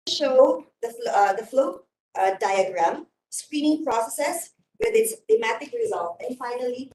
show the flow diagram, screening processes with its thematic result, and finally,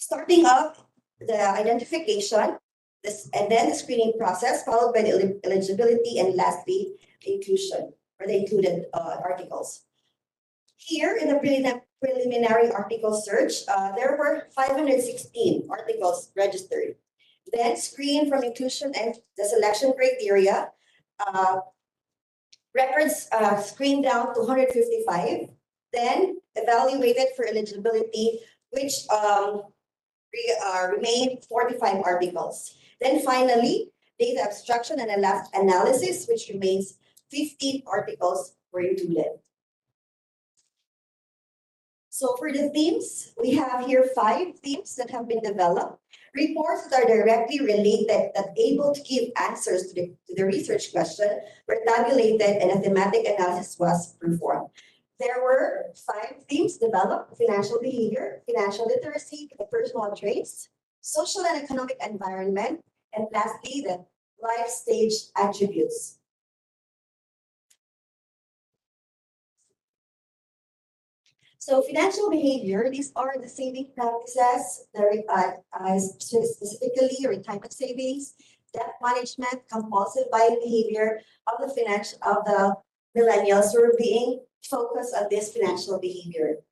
Starting off the identification, and then the screening process, followed by the eligibility, and lastly, the inclusion or the included articles. Here in the preliminary article search, there were 516 articles registered. Then screened from inclusion and the selection criteria, uh, records screened down to 155, then evaluated for eligibility, which remained 45 articles. Then finally, data abstraction and analysis, which remains 15 articles were included. So for the themes, we have here 5 themes that have been developed. Reports that are directly related, that able to give answers to the research question, were tabulated and a thematic analysis was performed. There were 5 themes developed: financial behavior, financial literacy, the personal traits, social and economic environment, and lastly, the life stage attributes. So financial behavior, these are the saving practices, specifically retirement savings, debt management, compulsive buying behavior of the millennials who are being focused on this financial behavior.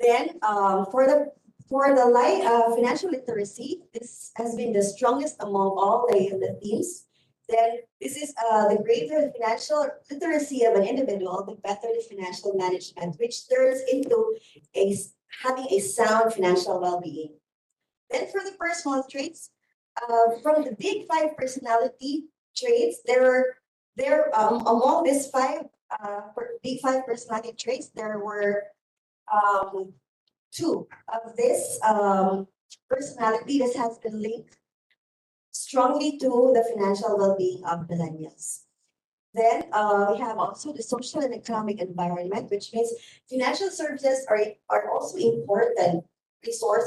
Then for the financial literacy, this has been the strongest among all the themes. Then this is the greater the financial literacy of an individual, the better the financial management, which turns into having a sound financial well-being. Then for the personal traits, from the big 5 personality traits, among these 5 big 5 personality traits, there were 2 of this personality. This has been linked strongly to the financial well-being of millennials. Then we have also the social and economic environment, which means financial services are also important resource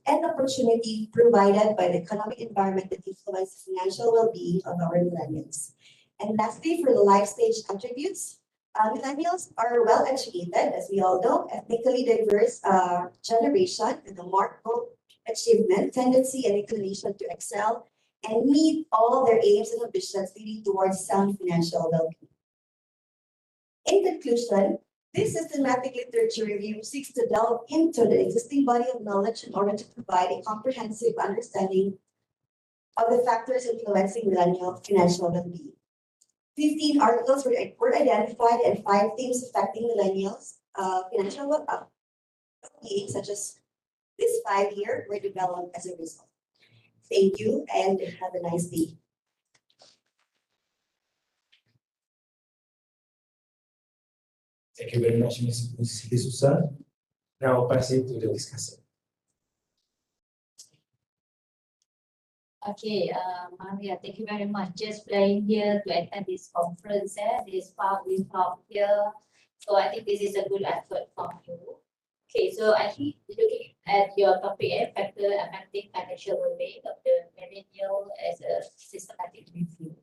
and opportunity provided by the economic environment that influence the financial well-being of our millennials. And lastly, for the life stage attributes, millennials are well educated, as we all know, ethnically diverse generation with a marked achievement, tendency, and inclination to excel and meet all their aims and ambitions, leading towards sound financial well-being. In conclusion, this systematic literature review seeks to delve into the existing body of knowledge in order to provide a comprehensive understanding of the factors influencing millennial financial well-being. 15 articles were identified and 5 themes affecting millennials financial well-being, such as this 5 here, were developed as a result. Thank you and have a nice day. Thank you very much, Ms. Susan. Now I'll pass it to the discussant. Okay, Maria, thank you very much. Just flying here to attend this conference, this part we have here. So I think this is a good effort from you. Okay, so I think looking at your topic, factor affecting financial well-being of the millennial as a systematic review.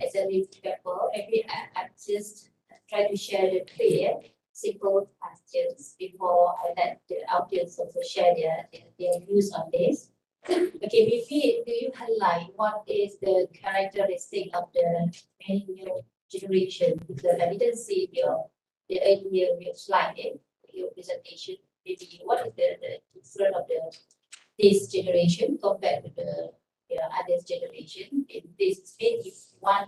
As a review paper, maybe I just try to share the clear, simple questions before I let the audience also share their views on this. Okay, maybe do you highlight what is the characteristic of the millennial generation? Because I didn't see the earlier slide in your presentation. Maybe what is the difference of this generation compared to the other generation? In this maybe one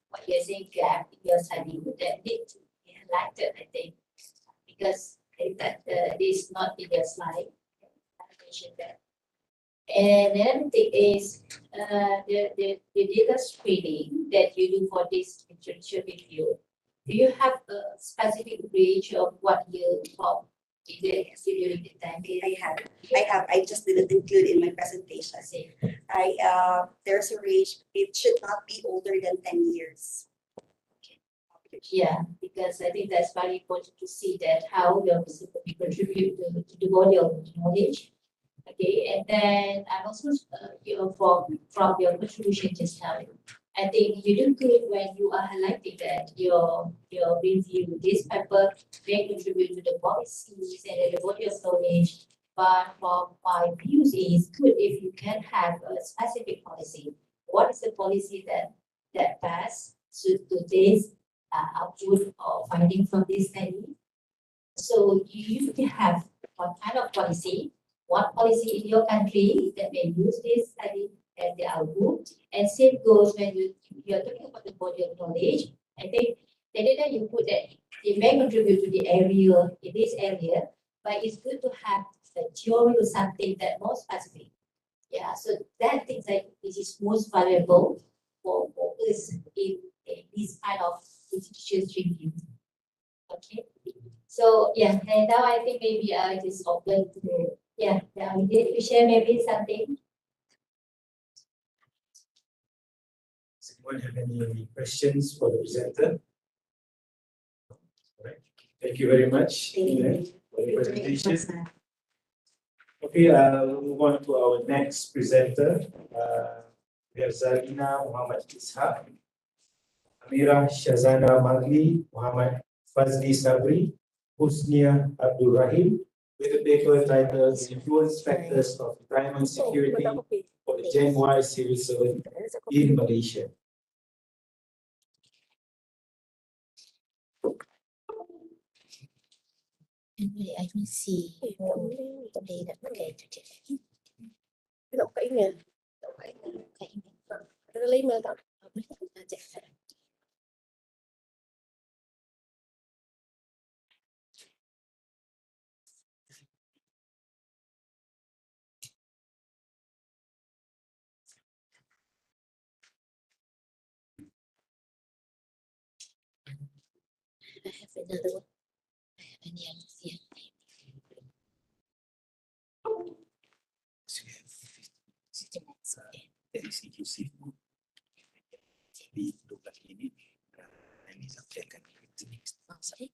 what you're saying gap in your study that need to be highlighted, I think, because that is not in your slide. I mentioned that. And the other thing is the data screening that you do for this literature review. Do you have a specific range of what you thought during the time? I just didn't include in my presentation. There's a range. It should not be older than 10 years. Yeah, because I think that's very important to see that how your specifically contribute to the body of knowledge. Okay, and then I'm also from your contribution just now. I think you do good when you are highlighting that your review this paper may contribute to the policies and the body of knowledge But from my views is good if you can have a specific policy. What is the policy that best suit to this output or finding from this study? So you usually have what kind of policy, what policy in your country that may use this study as the output, and same goes when you're talking about the body of knowledge. I think the data you put that it may contribute to the area in this area, but it's good to have a theory or something that more specific. Yeah, so that things like this is most valuable for us in this kind of institutions review. Okay. So yeah, and now I think maybe I just open to now we did share maybe something. Does anyone have any questions for the presenter? All right. Thank you very much for the presentation. Okay, we'll move on to our next presenter. We have Zarina Muhammad Ishaq, Amira Shazana Magli, Muhammad Fazli Sabri, Husnia Abdul Rahim, with a paper titled Influence Factors of Retirement Security for the Gen Y Civil Servant in Malaysia. I don't see today that okay today. Đọc kỹ nha. Đọc kỹ nha. Nó lấy mơ tao. I have another one. I have any other thing. Dari segi usia jadi 12 ini ini sampaikan Sorry.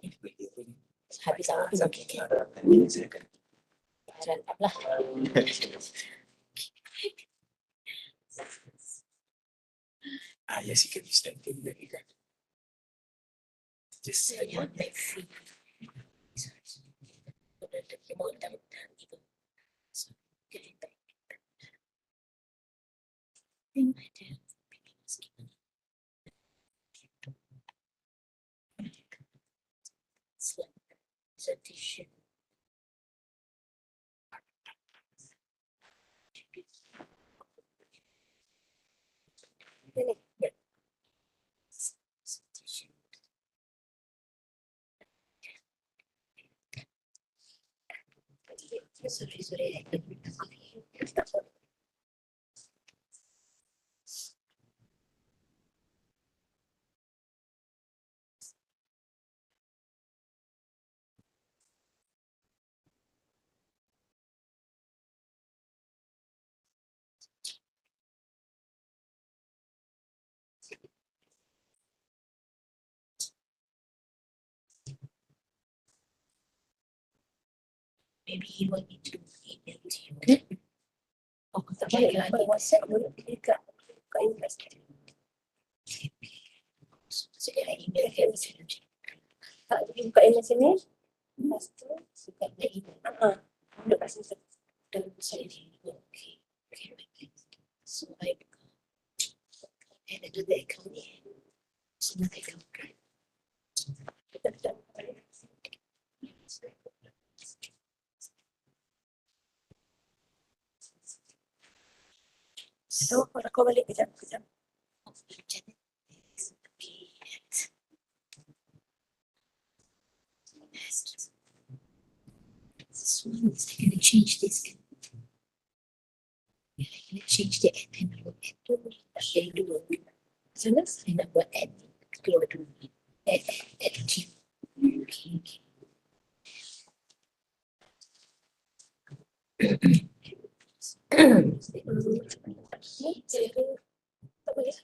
ini beliau Habis awak okay. ini saya akan Harap lah. ya sih kan bisa dari kan just I want my free. More than people. So getting back. In my dad, presentation. Sorry. Maybe he will need to email to you. Okay? Oh, okay. I think WhatsApp boleh kat Impress. so I email him. Tak buka Impress ni. Lepas tu Suka the email. duduk kat sini. Don't say anything. Okay. So I and another account here. So another account. So aku balik kejap. This one is going to change this. Yeah, I'm going to change the admin mode. They do it. So let's find out what admin go to. Add to. Okay.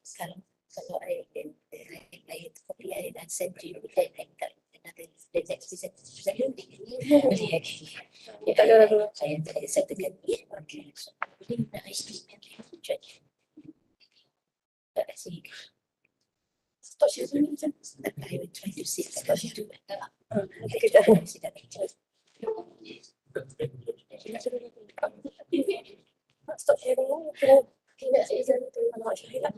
Sekarang kalau I copy I dan send to you then another the next presentation. Tak ada lagi. Saya set again. Okay. So putting the ICP check. See. Stop sharing ni. I will try to see if I can do it. Nanti kejap. See that picture. Kena izin tu kalau saya hilang.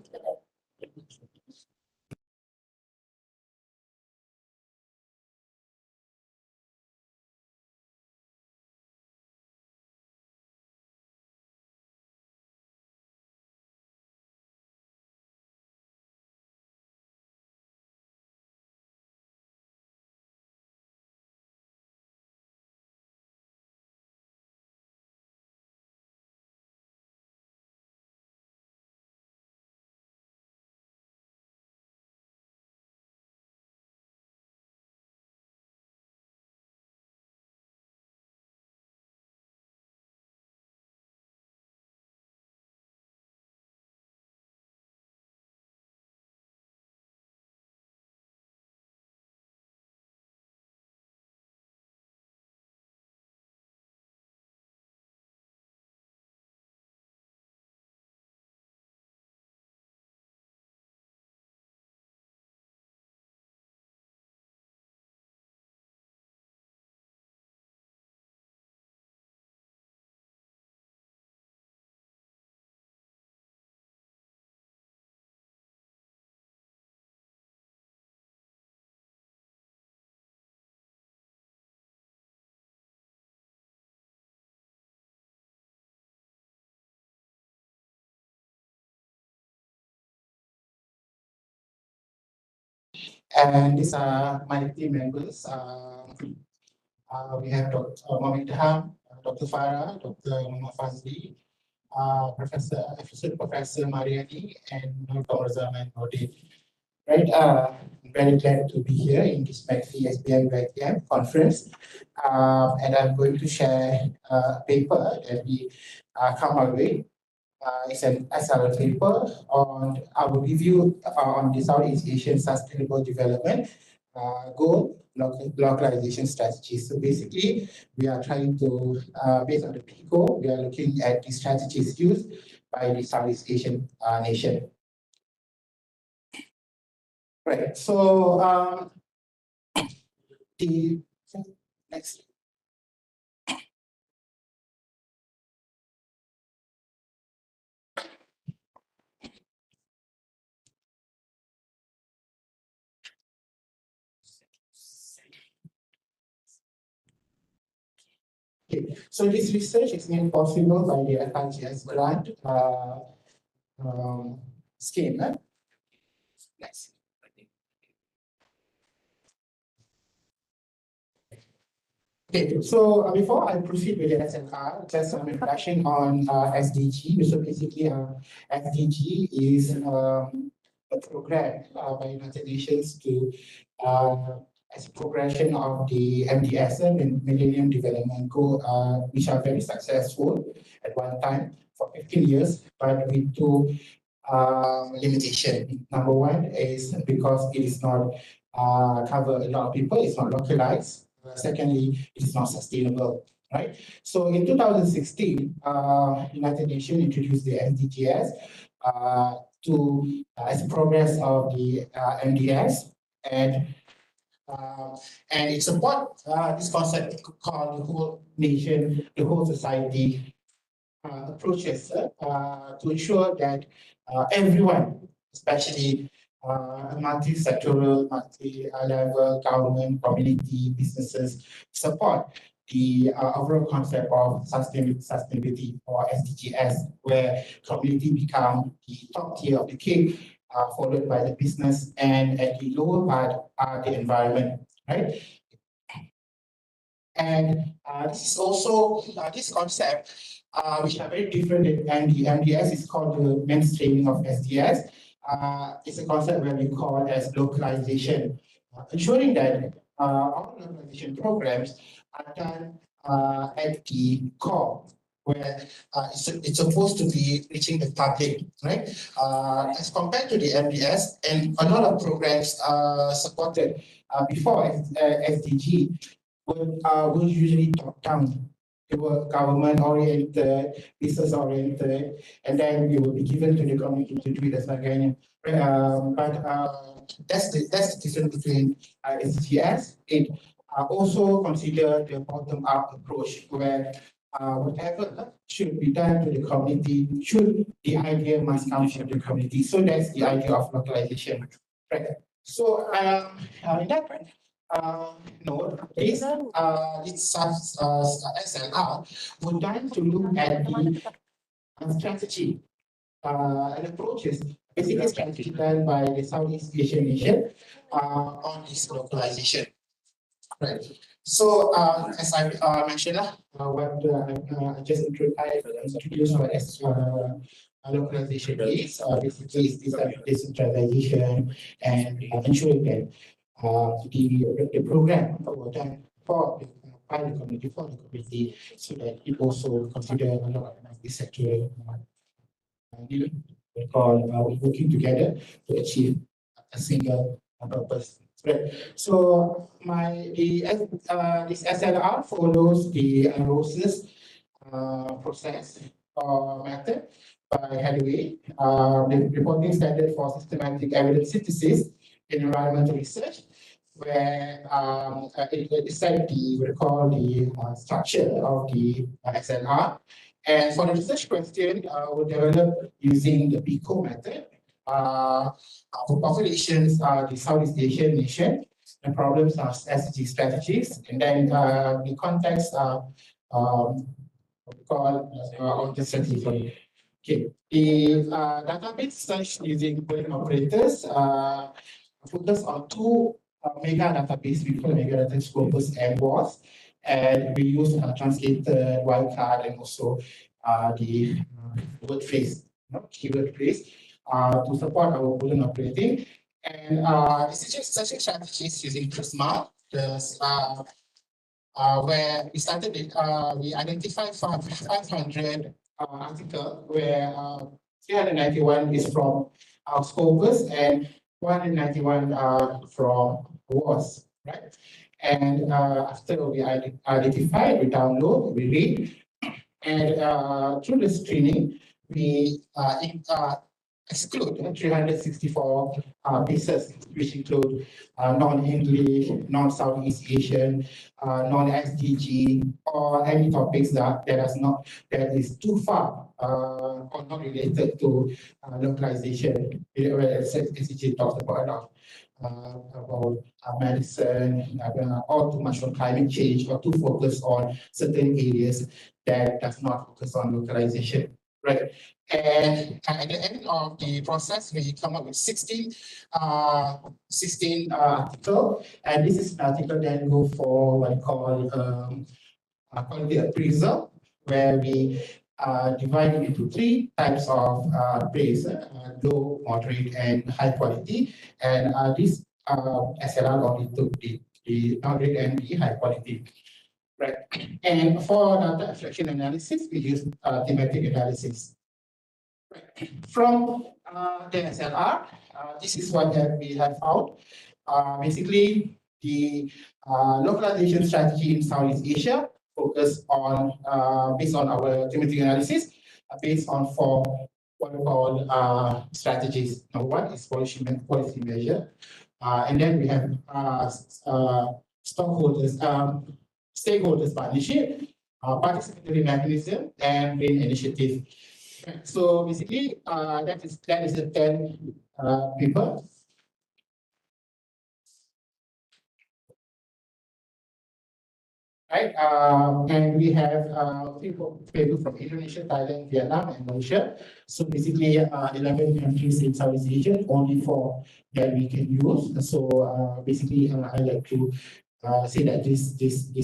And these are my team members. We have Dr. Mohammed Ham, Dr. Farah, Dr. Muhammad Fazli, Associate Professor Mariani, and Dr. Zaman Nordin. Right, I'm very glad to be here in this Macfea Fbm Conference. And I'm going to share a paper that we come out with. It's an SRL paper on our review on the Southeast Asian Sustainable Development Goal localization strategy. So basically, we are trying to, based on the PICO, we are looking at the strategies used by the Southeast Asian nation. Right. So the next. Okay. So this research is made possible by the FIGS grant scheme. Next. Okay, so before I proceed with the SNR, just some introduction on SDG. So basically, SDG is a program by United Nations to as a progression of the MDS, the Millennium Development Goal, which are very successful at one time for 15 years, but with two limitation. Number one is because it is not cover a lot of people, it's not localized. Secondly, it is not sustainable, right? So in 2016, United Nations introduced the SDGs to as a progress of the MDS, and it support this concept called the whole nation, the whole society approaches to ensure that everyone, especially multi-sectoral, multi-level government, community, businesses, support the overall concept of sustainability or SDGs, where community become the top tier of the cake, followed by the business, and at the lower part are the environment, right? And this is also this concept, which are very different than the MDS, is called the mainstreaming of SDS. It's a concept where we call it as localization, ensuring that all localization programs are done at the core, where it's supposed to be reaching the public, right? As compared to the MDS, and a lot of programs supported before SDG were usually top down. They were government oriented, business oriented, and then it will be given to the community to do it as again. But that's the difference between SGS. It also consider the bottom up approach where whatever should be done to the community, the idea must come from the community. So that's the idea of localization. Right. So in that point, this SLR would like to look at the strategy and approaches, basically strategy done by the Southeast Asian nation on this localization. Right. So as I mentioned, I just introduced what localization is. Basically, it's decentralization and ensuring that the program was done for by the community, for the community, so that it also consider a lot of this sector working together to achieve a single purpose. Right. So this SLR follows the ROSIS process or method by Hathaway, the reporting standard for systematic evidence synthesis in environmental research, where it said the structure of the SLR. And for the research question, we developed using the PICO method for populations, the Southeast Asian nation. The problems are SDG strategies, and then the context are called on the strategy. Okay, the database search using Boolean operators focus on two mega database. We call mega database Scopus and WAS, and we use translator, wildcard, and also the word phrase, keyword phrase, to support our Boolean operating. And searching strategies using Prisma, where we started it, we identified 500 article where 391 is from our Scopus and 191 from WAS, right? And after we identify, we download, we read, and through the screening, we exclude 364 pieces, which include non-English, non-Southeast Asian, non-SDG, or any topics that is too far or not related to localization. Where SDG talks about medicine, or too much on climate change, or too focused on certain areas that does not focus on localization. Right. And at the end of the process, we come up with 16 articles. And this is an article that go for what we call quality appraisal, where we divide it into three types of praise, low, moderate, and high quality. And this SLR only took the moderate and the high quality. Right. And for data abstraction analysis, we use thematic analysis. Right. From the SLR, this is what we have found. Basically, the localization strategy in Southeast Asia focus on based on our thematic analysis, based on four what we call strategies. Number one is policy measure, and then we have stakeholders partnership, participatory mechanism, and green initiative. So basically, that is the 10 paper. Right, and we have people from Indonesia, Thailand, Vietnam, and Malaysia. So basically, 11 countries in Southeast Asia, only 4 that we can use. So basically, I like to say that this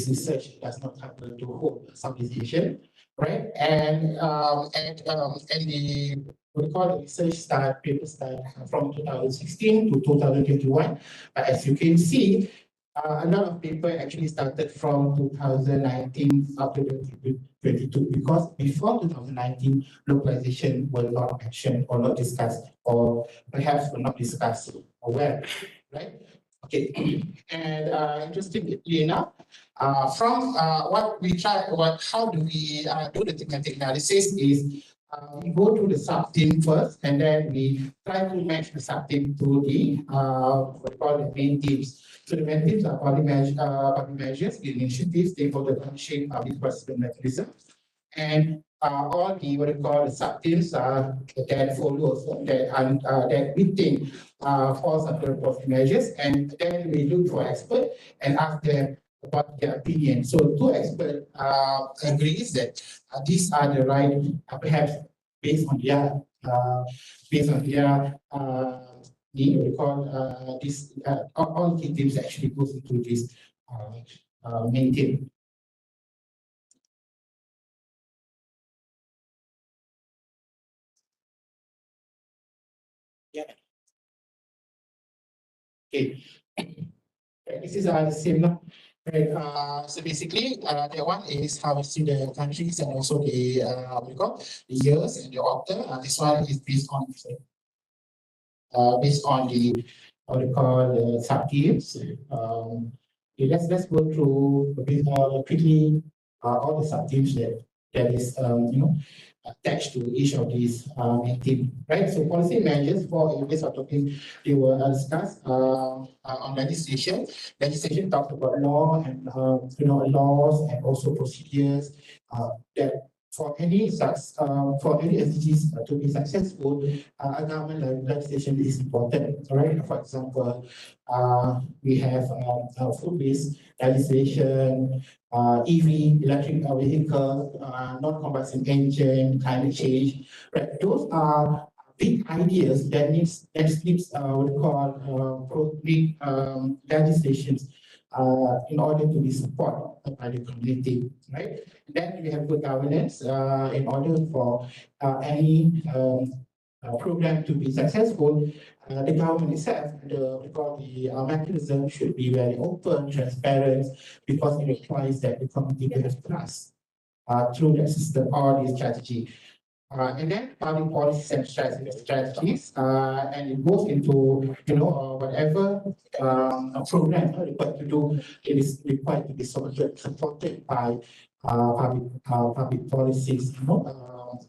research does not cover the whole Southeast Asia, right? And the what we call the research paper start from 2016 to 2021. But as you can see, a lot of people actually started from 2019 up to 2022, because before 2019, localization was not mentioned or not discussed, or perhaps were not discussed or well, right? Okay, and interestingly enough, from what we try, how do we do the thematic analysis is we go to the sub-theme first, and then we try to match the sub-theme to the what we call the main themes. So the main themes are public measures, the initiatives, stakeholder partnership, public participant mechanism. and all the what we call the sub-teams that follows that we think falls under policy measures, and then we look for experts and ask them about their opinion. So two experts agrees that these are the right, perhaps based on their need, we call this all key teams actually goes into this main team. Yeah. Okay. This is the same, no? Right. So basically, that one is how we see the countries and also the what we call the years and the author. This one is based on the what we call the sub teams. Okay, let's go through a bit quickly all the sub teams that is attached to each of these main team, right? So policy measures for areas of topic they were discussed on legislation. Legislation talked about law and laws and also procedures that for any SDGs to be successful, a government legislation is important, right? For example, we have food-based legislation, EV, electric vehicle, non-combustion engine, climate change, right? Those are big ideas that needs what we call legislations in order to be supported by the community, right? Then we have good governance in order for any program to be successful. The government itself, the mechanism should be very open, transparent, because it requires that the community to have trust through the system or the strategy. And then public policies and strategies, and it goes into whatever program required to do. It is required to be supported by public policies.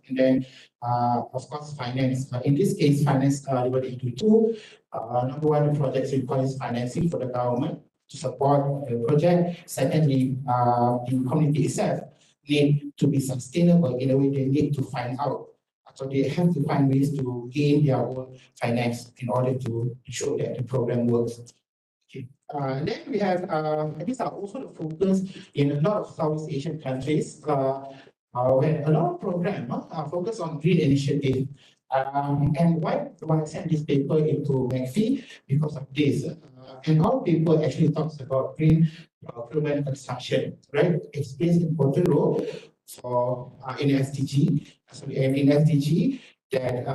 And then of course finance. In this case, finance divided into two. Number one, the project requires financing for the government to support the project. Secondly, the community itself need to be sustainable in a way they need to find out. So they have to find ways to gain their own finance in order to ensure that the program works. Okay. Then we have, these are also the focus in a lot of Southeast Asian countries, where a lot of programs are focused on green initiative. And why do I send this paper into Macfea? Because of this. And our paper actually talks about green procurement consumption, right? It plays an important role for in SDG. So in SDG, that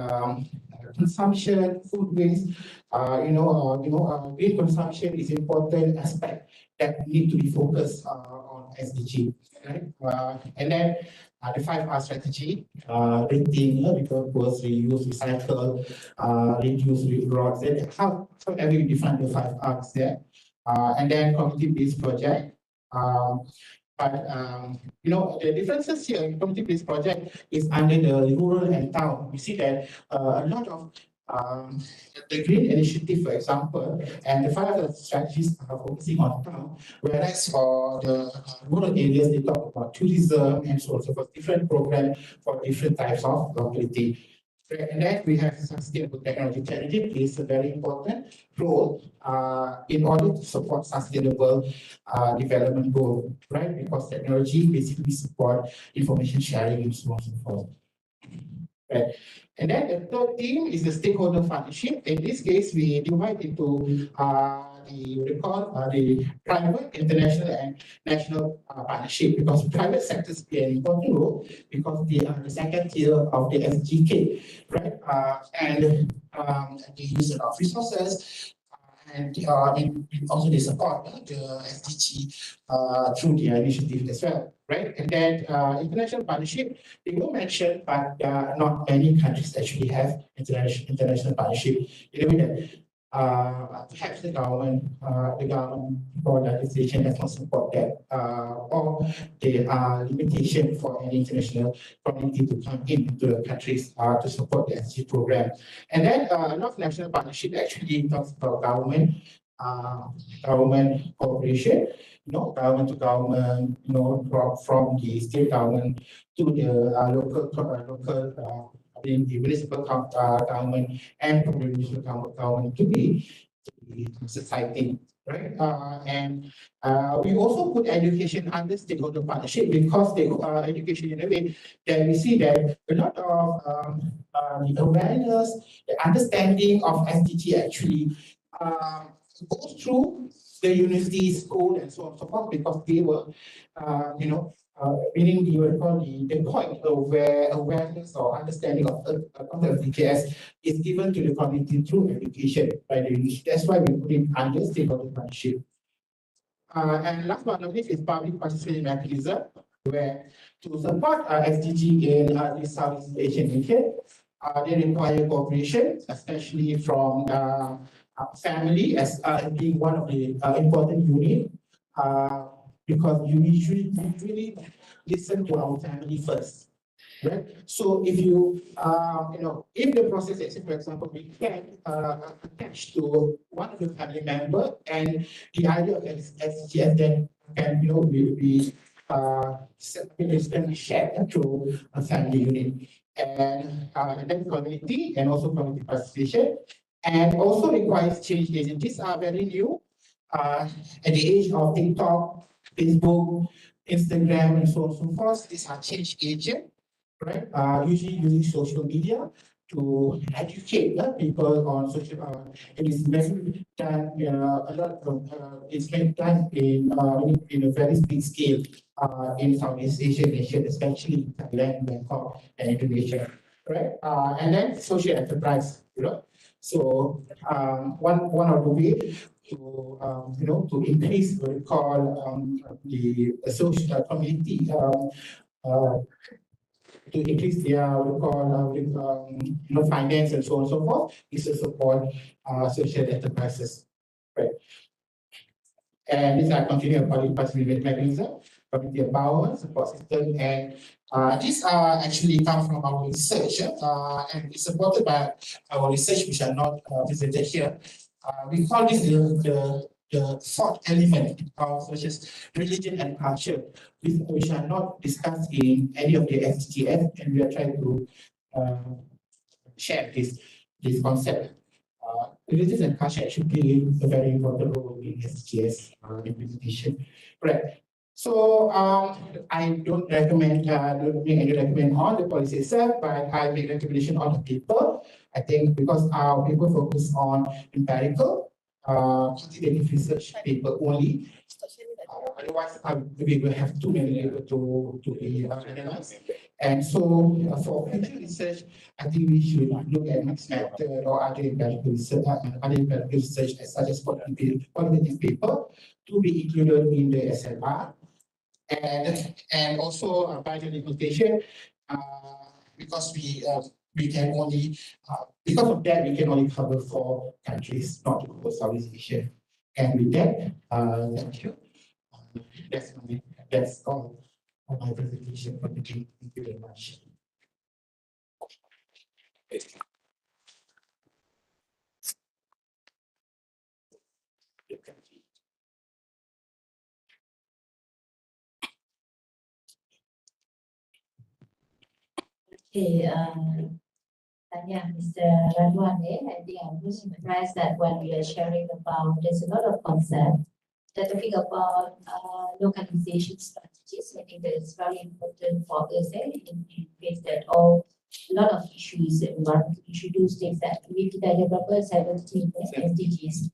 consumption, food waste, green consumption is important aspect that need to be focused on SDG, right? And then the 5R strategy, rating, repurpose, reuse, recycle, reduce, reroute, however you define the 5Rs there. And then community-based project. The differences here in community-based project is under the rural and town. We see that a lot of the green initiative, for example, and the 5 strategies are focusing on town, whereas for the rural areas, they talk about tourism and so on, so forth, different programs for different types of locality. And then we have sustainable technology. Technology plays a very important role in order to support sustainable development goal, right? Because technology basically support information sharing and so on and so forth. Right. And then the third theme is the stakeholder partnership. In this case, we divide into the private, international, and national partnership, because private sectors play an important role because they are the second tier of the SGK, right? And the use of resources. And also they support the SDG through their initiative as well, right? And then international partnership, they were mentioned, but not many countries actually have international partnership. In a way that perhaps the government or legislation does not support that, or there are limitations for any international community to come into the countries to support the SDG program. And then a lot of national partnership actually talks about government government cooperation, government to government, from the state government to the the municipal government and from the municipal government to the society, right? We also put education under stakeholder partnership because education in a way that we see that a lot of the awareness, the understanding of SDG actually goes through the university, school, and so on and so forth because they were, meaning the point of where awareness or understanding of the SDGs is given to the community through education by the university. That's why we put it under stakeholder partnership. And last but not least is public participation mechanism, where to support SDG in the Southeast Asian region, they require cooperation, especially from family as being one of the important unit, because you usually listen to our family first. Right. So if if the process, let's say, for example, we can attach to one of the family member, and the idea of SGS then can, be it's going to be shared through a family unit, and then community and also community participation, and also requires change agent. These are very new at the age of TikTok, Facebook, Instagram, and so on and so forth. These are change agent, right? Usually using social media to educate people on social. It is mainly done a lot of. It's been done in a very big scale in Southeast Asian nation, especially Thailand, Bangkok, and Indonesia, right? And then social enterprise, So one of the way to to increase what we call the social community to increase their what we call finance and so on and so forth is to support social enterprises, right? And these are continuing public participation mechanism, community empowerment, support system, and these are actually come from our research and it's supported by our research, which are not presented here. We call this the fourth element of such as religion and culture, which are not discussed in any of the SDGs, and we are trying to share this concept. Religion and culture actually play a very important role in SDGs implementation. Right. So I don't recommend don't make any recommend on the policy itself, but I make recommendation on the paper. I think because our paper focus on empirical, quantitative research paper only. Otherwise, we will have too many paper to be analyzed. And so for future research, I think we should look at mixed method or other empirical research such as qualitative paper to be included in the SLR. And also by the limitation, because we can only because of that we can only cover 4 countries, not to cover Southeast Asia. And with that, thank you. That's all of my presentation for today. Thank you very much. Okay, yeah, Mr. Radwan, I think I'm really surprised that when we are sharing about, there's a lot of concept. They're talking about localization strategies. I think that is very important for us in case that all a lot of issues, environmental issue, those things that we developers 17 SDGs.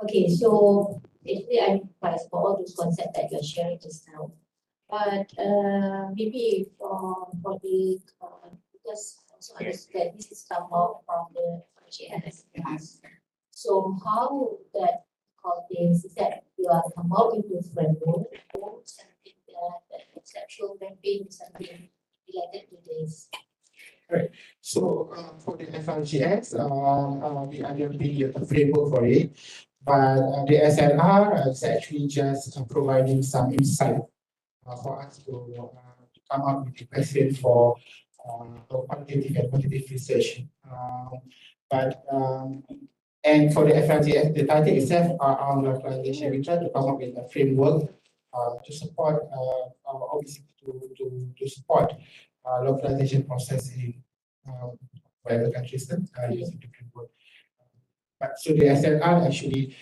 Okay, so actually I'm surprised for all those concepts that you're sharing just now. But maybe for the because I also understand this is come out from the GNS. So how that call things is that you are come out with different framework or something that conceptual mapping something related to this. Right. So for the FRGS, we are building a framework for it, but the SLR is actually just providing some insight for us to come up with the question for quantitative and quantitative research. But And for the FLT, the title itself on localization, we try to come up with a framework to support obviously to support localization process in whatever countries using different words. But so the SLR actually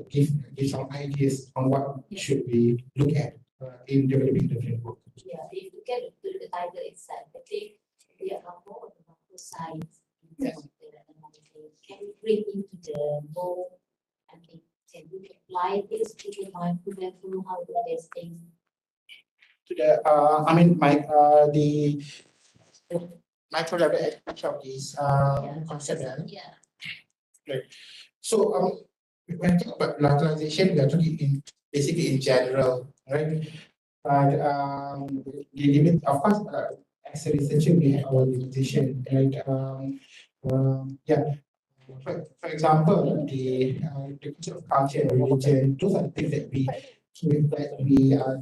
give some ideas on what should we look at in developing the framework. Yeah, if you get to the title itself, I think we are more on the macro science. Can we bring into the more, I mean, can we apply this to the micro level, how do they think? To the I mean the micro level aspect of this concept. Yeah. So when we talk about localization, we are talking in basically in general, right? But the limit, of course, as a researcher, we have our limitation, right? Yeah. For example, the concept of culture and religion, those are the things that we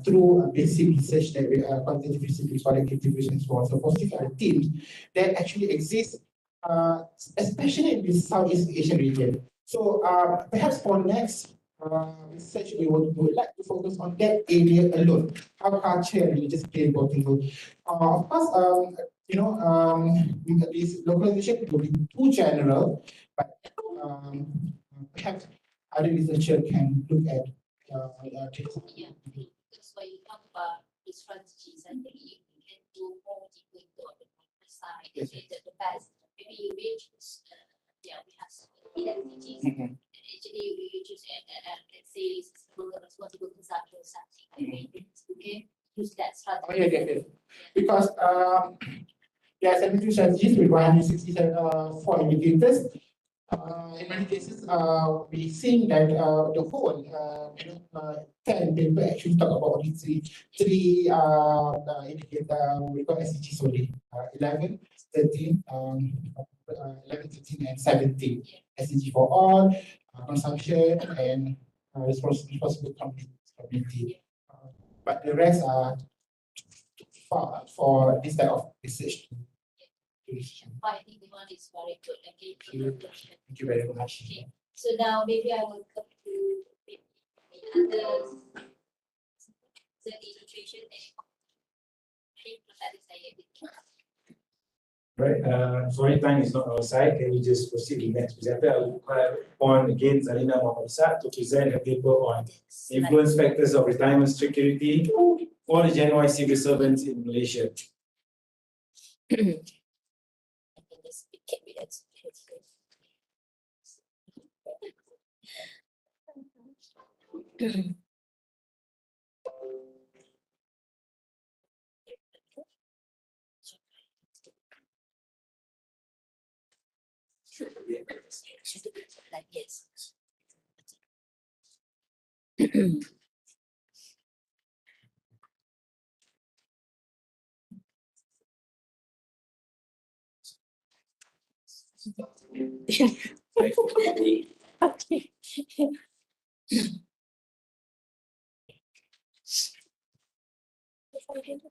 through a basic research that we quantitative research, qualitative research, and so on. So these are the themes that actually exist, especially in the Southeast Asian region. So perhaps for next research, we would like to focus on that area alone. How culture and religious play important role. Of course, this localization will be too general, but perhaps other researchers can look at this. Yeah, because when you talk about the strategies, I think you can do more deeper into the micro side, Yes. the best. Maybe you may choose, yeah, we have some identities. Actually, you choose, let's say, responsible consumption or something. Maybe you can use that strategy. Oh, yeah. Because there are 72 strategies with 164 indicators. In many cases, we see that the whole 10 paper actually talk about these three indicators we call SDGs only. 11, 13, 11, 13, and 17. SDG for all, consumption, and responsible community. But the rest are for this type of research. I think the one is very good. Okay. Thank you very much. Okay. So now maybe I will come to the other illustration. Right, sorry, time is not our side. Can we just proceed with the next presenter? I will call upon again Zarina Muhammad to present a paper on influence factors of retirement security for the Gen Y civil servants in Malaysia. Like yes. Okay.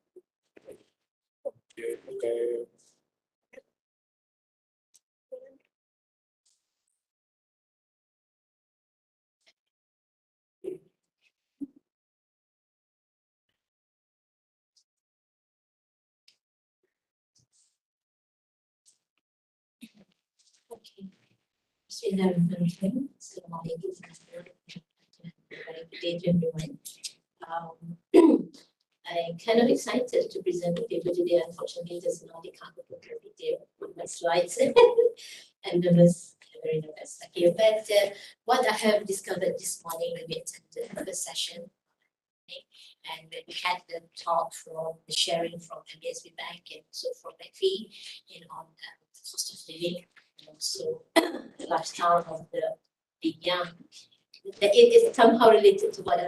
Okay. Bismillahirrahmanirrahim. Assalamualaikum warahmatullahi wabarakatuh. I'm kind of excited to present the paper today. Unfortunately, there's no they can't put the video on my slides. I'm nervous, I'm very nervous. Okay, but what I have discovered this morning when we attended the first session, okay, and when we had the talk from the sharing from MBSB Bank and also from Macfea on the cost of living and also the lifestyle of the young. It is somehow related to what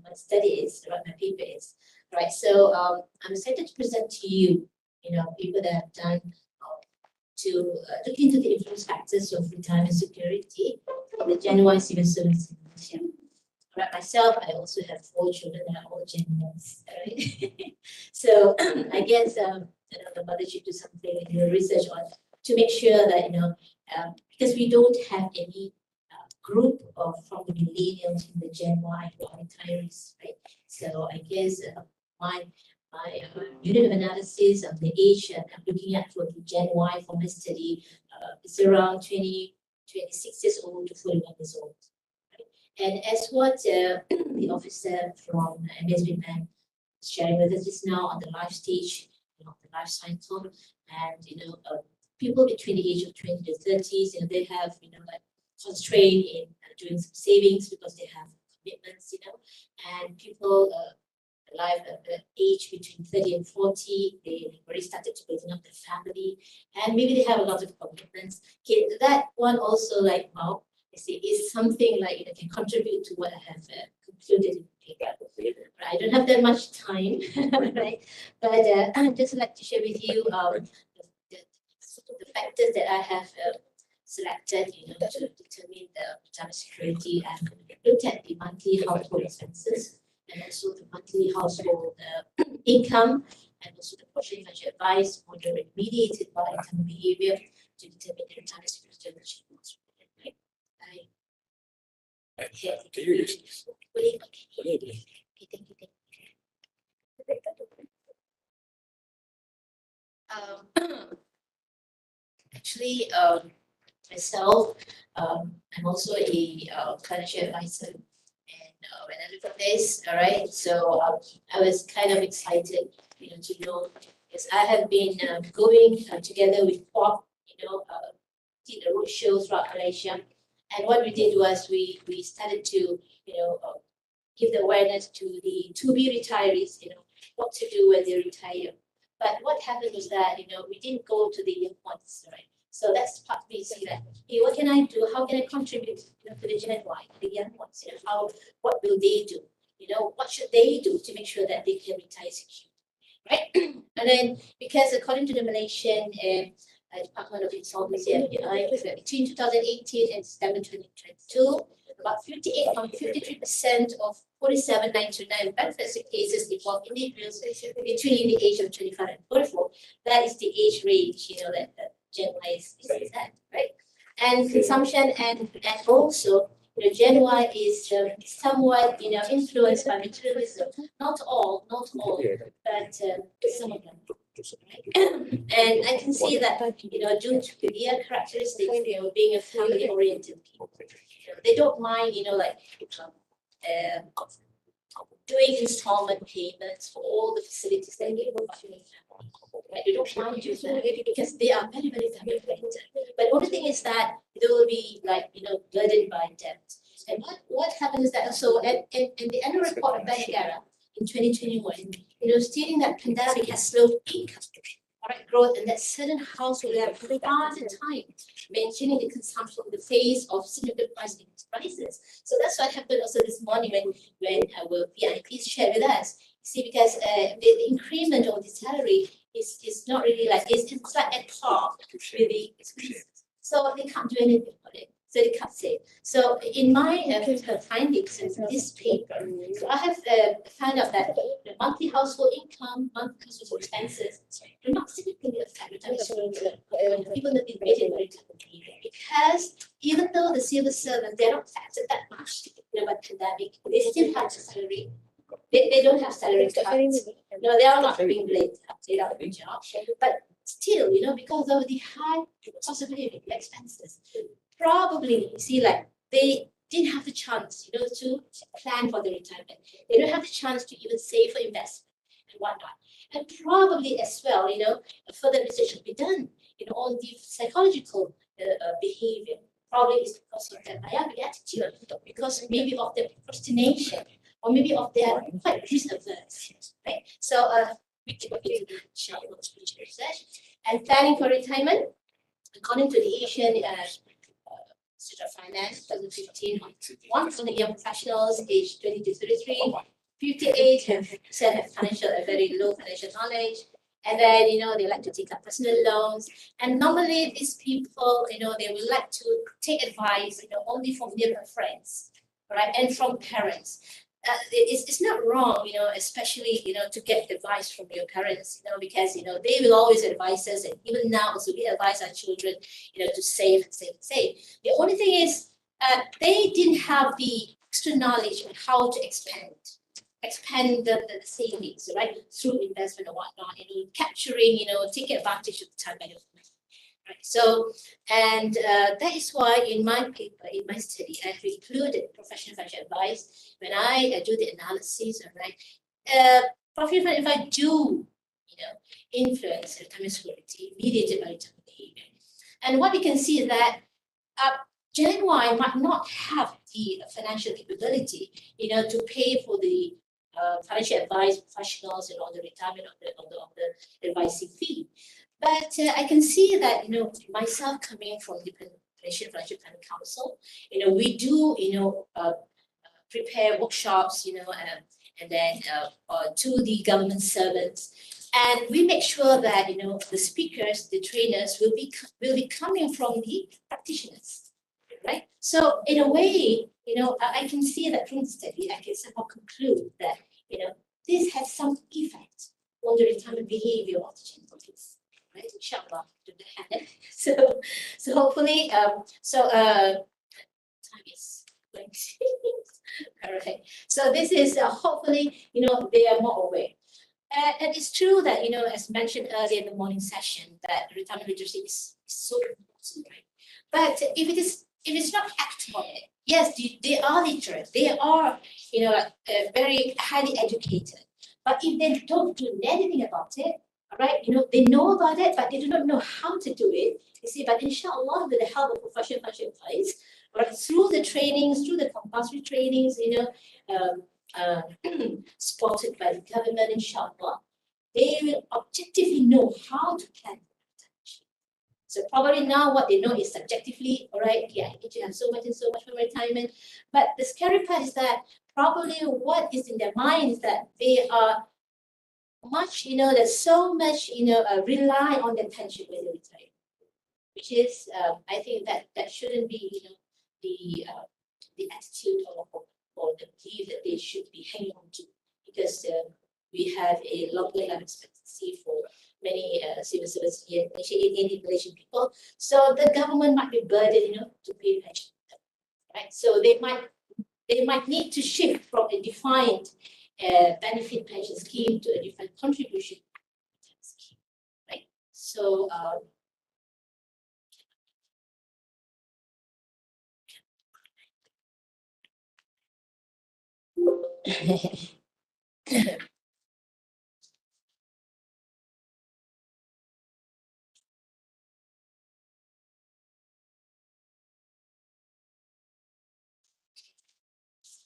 my study is, what my paper is, right? So I'm excited to present to you, people that have done to look into the influence factors of retirement security in the Gen Y civil service in Malaysia. Right, myself, I also have 4 children that are all Gen Ys, right? So I guess the mother should do something research on to make sure that, because we don't have any group of from the millennials in the Gen Y who are retirees, right? So I guess my unit of analysis of the age I'm looking at for the Gen Y for my study is around 26 years old to 41 years old. Right? And as what the officer from MSB Bank is sharing with us just now on the life stage, the life cycle, and people between the age of 20 to 30s, they have like constraint in doing some savings because they have commitments, and people life at the age between 30 and 40, they already started to building up their family, and maybe they have a lot of commitments. Okay, that one also like, wow, I see, is something like can contribute to what I have concluded in the paper. I don't have that much time, right? But I'd just like to share with you the factors that I have selected, to determine the retirement security, and looked at the monthly household expenses and also the monthly household income, and also the portion financial advice model mediated by income behavior to determine the retirement security of the achievements. Right? Can you use? Okay, Boleh. thank you. Actually, myself, I'm also a financial advisor. And when I look at this, all right, so I was kind of excited, to know, because I have been going together with Pop, did a roadshow throughout Malaysia. And what we did was we started to, give the awareness to the to-be retirees, what to do when they retire. But what happened was that, we didn't go to the young ones, right? So that's part we see that, hey, what can I do? How can I contribute, to the Gen Y, the young ones? What will they do? What should they do to make sure that they can retire secure, right? And then, because according to the Malaysian Department of Insolvency (FBI), between 2018 and September 2022, about 58.53% of 47,929 benefits cases involve individuals between the age of 25 and 44. That is the age range, that Gen Y is at, right? And consumption and also, Gen Y is somewhat, influenced by materialism. Not all, but some of them. And I can see that, due to their characteristics, being a family-oriented people, they don't mind, doing installment payments for all the facilities that they provide. Right? They don't mind doing that because they are very, very family-oriented. But the only thing is that they will be burdened by debt. And what happens is that, so and the annual report of Bank in 2021, stating that pandemic has slowed income growth, and that certain households have harder time maintaining the consumption in the face of significant price rises. So that's what happened also this morning when our VIPs shared with us. See, because the increment of the salary is not really like it's like at par with the expenses. So they can't do anything about it. So they can't save. So in my findings in this paper, so I have found out that the monthly household income, monthly household expenses do not significantly affect retirement, even though they made it very differently. Because even though the civil servants, they're not affected that much, by pandemic, they still have salary. They don't have salary cuts. No, they are not being laid up. They don't have a job. But still, because of the high cost of living, the expenses, probably they didn't have the chance, to plan for the retirement. They don't have the chance to even save for investment and whatnot. And probably as well, further research should be done. On the psychological behavior. Probably is because of their myopic attitude, because maybe of their procrastination, or maybe of their quite risk averse, right? So we can look into the research and planning for retirement. According to the Asian Institute of Finance 2015, 1% of young professionals aged 20 to 33, 58% have very low financial knowledge. And then, they like to take up personal loans. And normally these people, they will like to take advice, only from their friends, right? And from parents. it's not wrong, especially, to get advice from your parents, because, they will always advise us, and even now also we advise our children, to save, save, save. The only thing is, they didn't have the extra knowledge on how to expand the savings, right, through investment or whatnot, capturing, taking advantage of the time value of money. Right. So, and that is why in my paper, in my study, I have included professional financial advice when I do the analysis. All right, professional if I do, influence retirement security mediated by retirement behavior, and what you can see is that Gen Y might not have the financial capability, to pay for the financial advice professionals and all the retirement of the advising fee. But I can see that, myself coming from the Malaysian Financial Planning Council, we do, prepare workshops, and then to the government servants. And we make sure that, the speakers, the trainers will be coming from the practitioners, right? So in a way, I can see that from the study, I can somehow conclude that, this has some effect on the retirement behavior of the Gen Zs. Right, inshallah, to the hand. So hopefully, time is going. All right. So this is hopefully, they are more aware. And it's true that, as mentioned earlier in the morning session, that retirement literacy is so important, right? But if it's not acted on it, yes, they are literate, they are, very highly educated. But if they don't do anything about it, all right, they know about it, but they do not know how to do it. You see, but inshallah, with the help of professional financial advice, right, through the trainings, through the compulsory trainings, supported by the government, inshallah, they will objectively know how to plan for retirement. So probably now what they know is subjectively, all right, yeah, I need to have so much and so much for retirement. But the scary part is that probably what is in their mind is that they are much, there's so much, rely on their pension when they retire, which is, I think that shouldn't be, the attitude or the belief that they should be hanging on to, because we have a longer life expectancy for many civil servants here in Malaysian people. So the government might be burdened, to pay pension, right? So they might need to shift from a defined benefit pension scheme to a different contribution scheme, right? So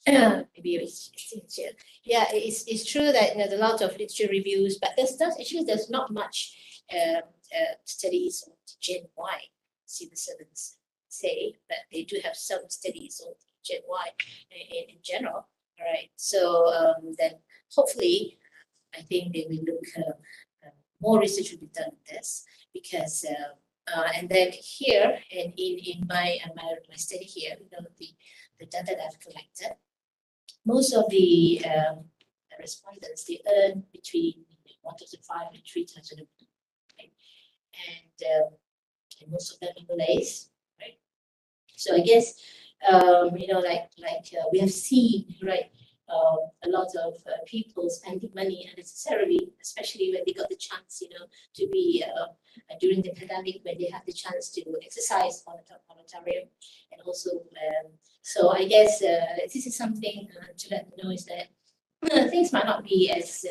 maybe it's sincere. Yeah, it's true that, there's a lot of literature reviews, but there's not much studies on Gen Y. Civil servants say that they do have some studies on Gen Y in general. All right, so then hopefully, I think they will look more research will be done on this, because and then here and in my study here, the data that I've collected, most of the respondents, they earn between 1,500 and 3,000, right? And most of them are Malays, right? So I guess we have seen, right, a lot of people spending money unnecessarily, especially when they got the chance, to be during the pandemic, when they have the chance to exercise moratorium, and also so I guess this is something to let them know, is that things might not be as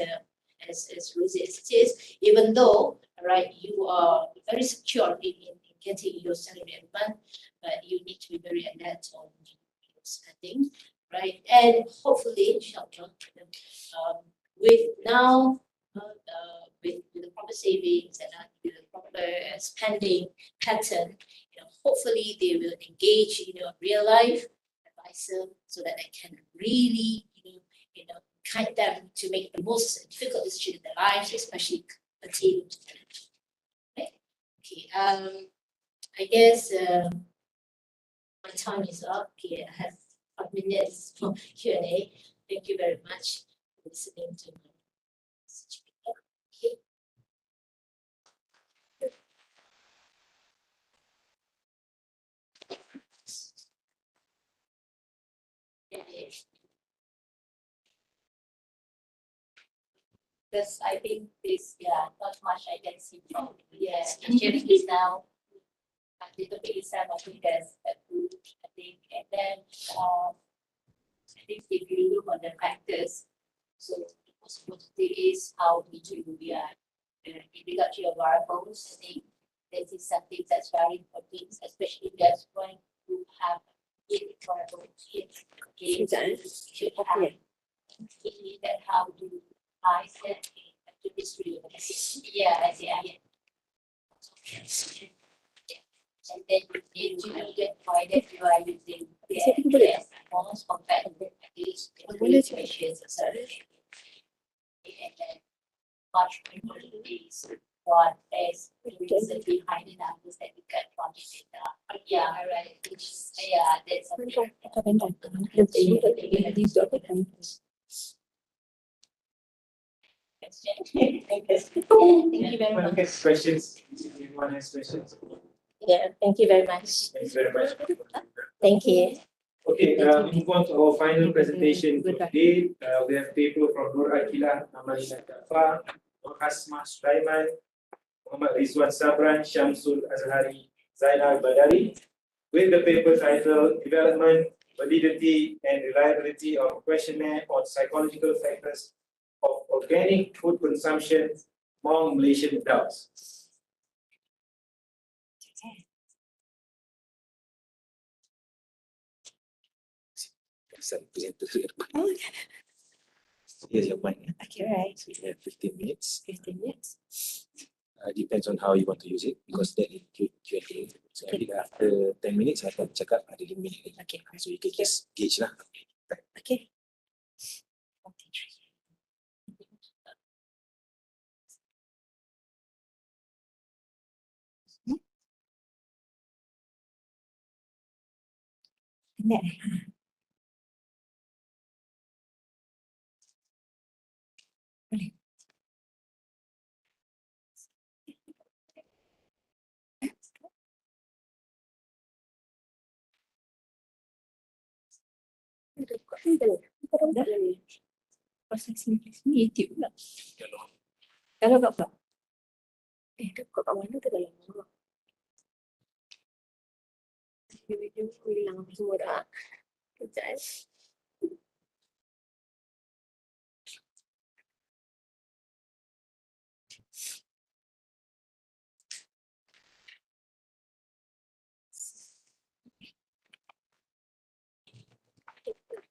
rosy as it is, even though, right, you are very secure in getting your salary every month, but you need to be very alert on your spending, right? And hopefully, inshallah, with now with the proper savings and with the proper spending pattern, hopefully they will engage, real life advisor, so that they can really, guide them to make the most difficult decision in their lives, especially pertaining to financial. Right? Okay. I guess my time is up. Okay, I have 5 minutes for Q&A. Thank you very much for listening to me. Okay. Because I think this, yeah, not much I can see from, yes, sharing is now a little bit inside of because I think, and then, I think if you look on the factors, so the most important thing is how we do, yeah, in regard to your variables, I think this is something that's very important, especially if you're going to have variables, okay, so you should have that how to I said to this real. Yeah, I see. And then you get why that you are using the almost compared to at least situations of search. And then much more is what is the reason behind the numbers that you get from the data. Yeah, right. Yeah, that's Thank you very much. Questions? Anyone has questions? Yeah, thank you very much. Thanks very much. Thank you. Okay, we move on to our final presentation for today. We have people from Nur Akilah, Amalina Jafar, Nur Hasma Sulaiman, Muhammad Rizwan Sabran, Shamsul Azhari, Zainal Badari, with the paper title Development, Validity and Reliability of Questionnaire on Psychological Factors of Organic Food Consumption among Malaysian Adults. Some presenter at the back. Here's your mic. Okay, right. So you have 15 minutes. 15 minutes. Depends on how you want to use it because that include Q&A. So I think after 10 minutes, I akan cakap ada 5 minit lagi. Okay. So you can just gauge lah. Okay. Này. Proses simplesnya YouTube lah. Kalau kat apa? Kat mana tu dalam rumah? Video hilang semua dah. Kejap.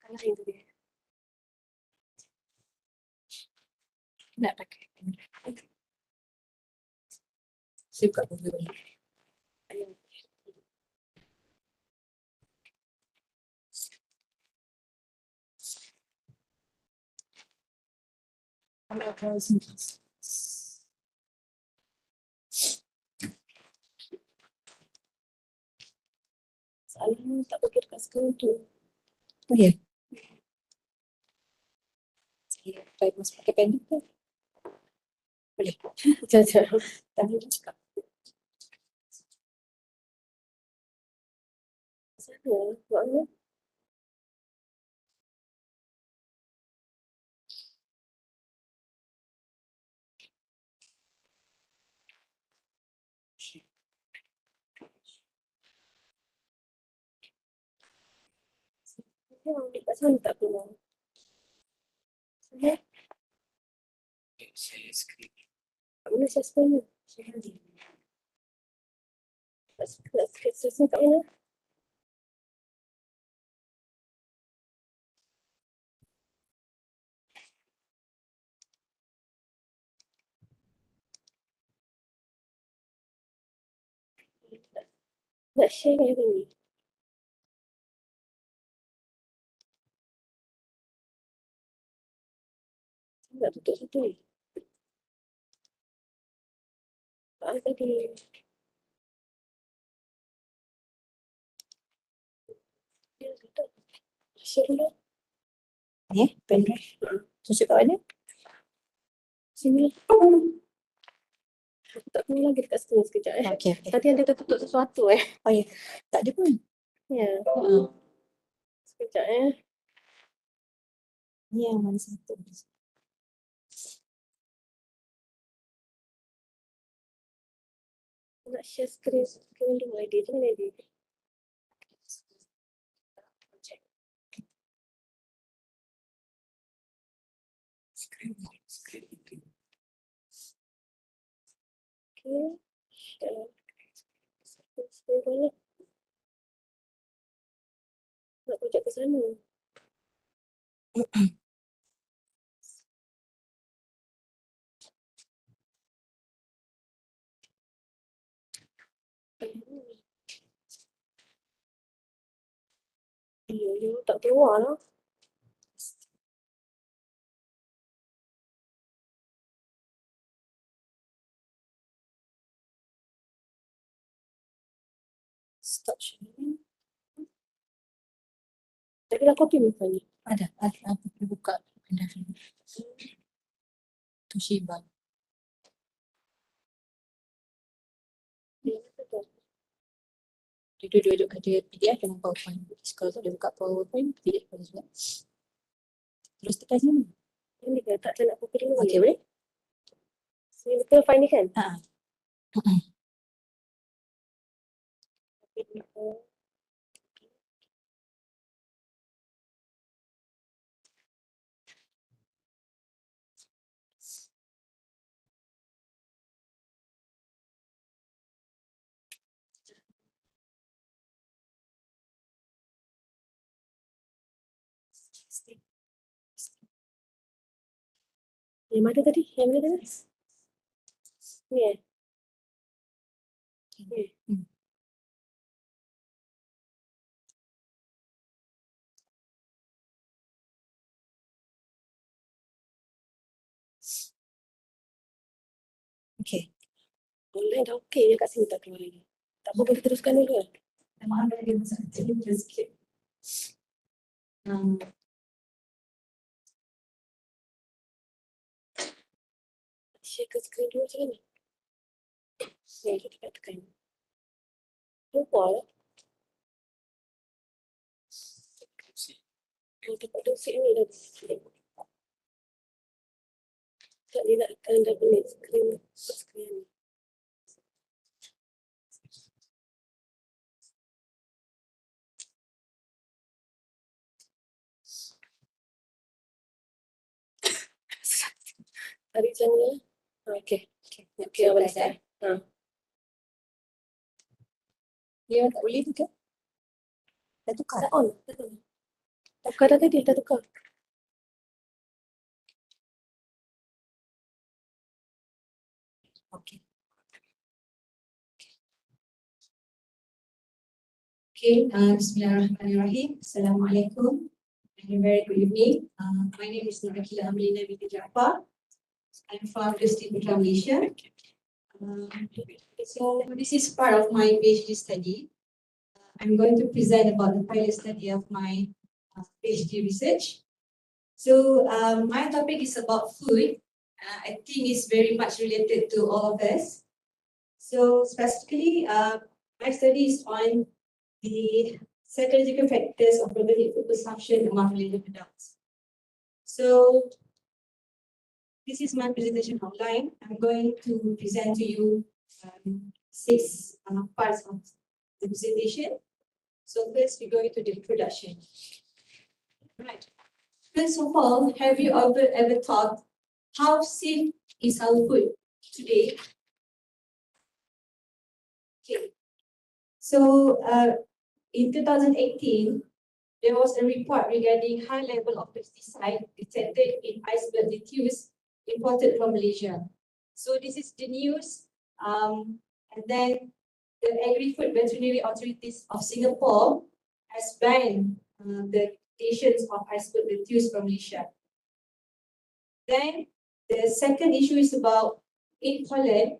Kalah yang tu dia. Nak pakai. Saya buka Google ni. Soalnya tak pakai dekat skrin tu. Oh ya. Saya try masuk pakai pen tu. Boleh. Jangan. Tangan dia cakap. Sana. Buat mana? Dekat sana tak keluar. Sana. Share screen. Kat mana saya sebenarnya? Nak screen kat mana? Nak share kat ni. Nak tutup satu ni. Tadi. Dia tutup. Share dulu. Ni, pendrive. Tunjuk kat mana? Sini. Aku tak tahu lagi dekat sini sekejap Okay, okay. Nanti ada tertutup sesuatu Oh ya, tak ada pun. Ya. Sekejap Ni yang mana satu? Nak share screen dulu idea. Jangan idea. Okay. Screen mana? Nak projek ke sana. Ya, tak keluar lah. Stop sharing. Tapi dah copy mukanya. Ada, aku perlu buka pendrive ni. Toshiba. Ya, betul. Dia duduk kerja PDF dengan PowerPoint. Kalau tak dia buka PowerPoint, PDF boleh juga. Terus tekan sini. Ini kan tak nak copy dulu. Okey, boleh? Sini betul file ni kan? Ha. Yang mana tadi? Yang mana tadi? Ni Ni. Okey. Online dah okey je kat sini tak keluar lagi. Tak apa, boleh teruskan dulu kan? Maaf ada dia masa kecil dia sikit. Share ke screen dulu macam mana? Ni, kita tekan. Lupa lah. Tempat dosik ni dah. Tak dia nakkan double net screen. Screen ni. Tarik macam ni. Okey. Okey, awal saya. Dia tak boleh tu ke? Dah tukar. Tak on. Tukar dah tadi, dah tukar. Okey. Okay, Bismillahirrahmanirrahim. Assalamualaikum. And a very good evening. My name is Narakila Amelina Binti Jaafar. I'm from the State Putra Malaysia. So this is part of my PhD study. I'm going to present about the pilot study of my PhD research. So my topic is about food. I think it's very much related to all of us. So specifically, my study is on the psychological factors of promoting food consumption among millennial adults. So this is my presentation outline. I'm going to present to you 6 parts of the presentation. So first we go into the introduction. Right. First of all, have you ever thought how safe is our food today? Okay. So in 2018, there was a report regarding high level of pesticide detected in iceberg lettuce imported from Malaysia. So this is the news. And then the Agri-Food Veterinary Authorities of Singapore has banned the importations of iceberg lettuce from Malaysia. Then the second issue is about in Holland,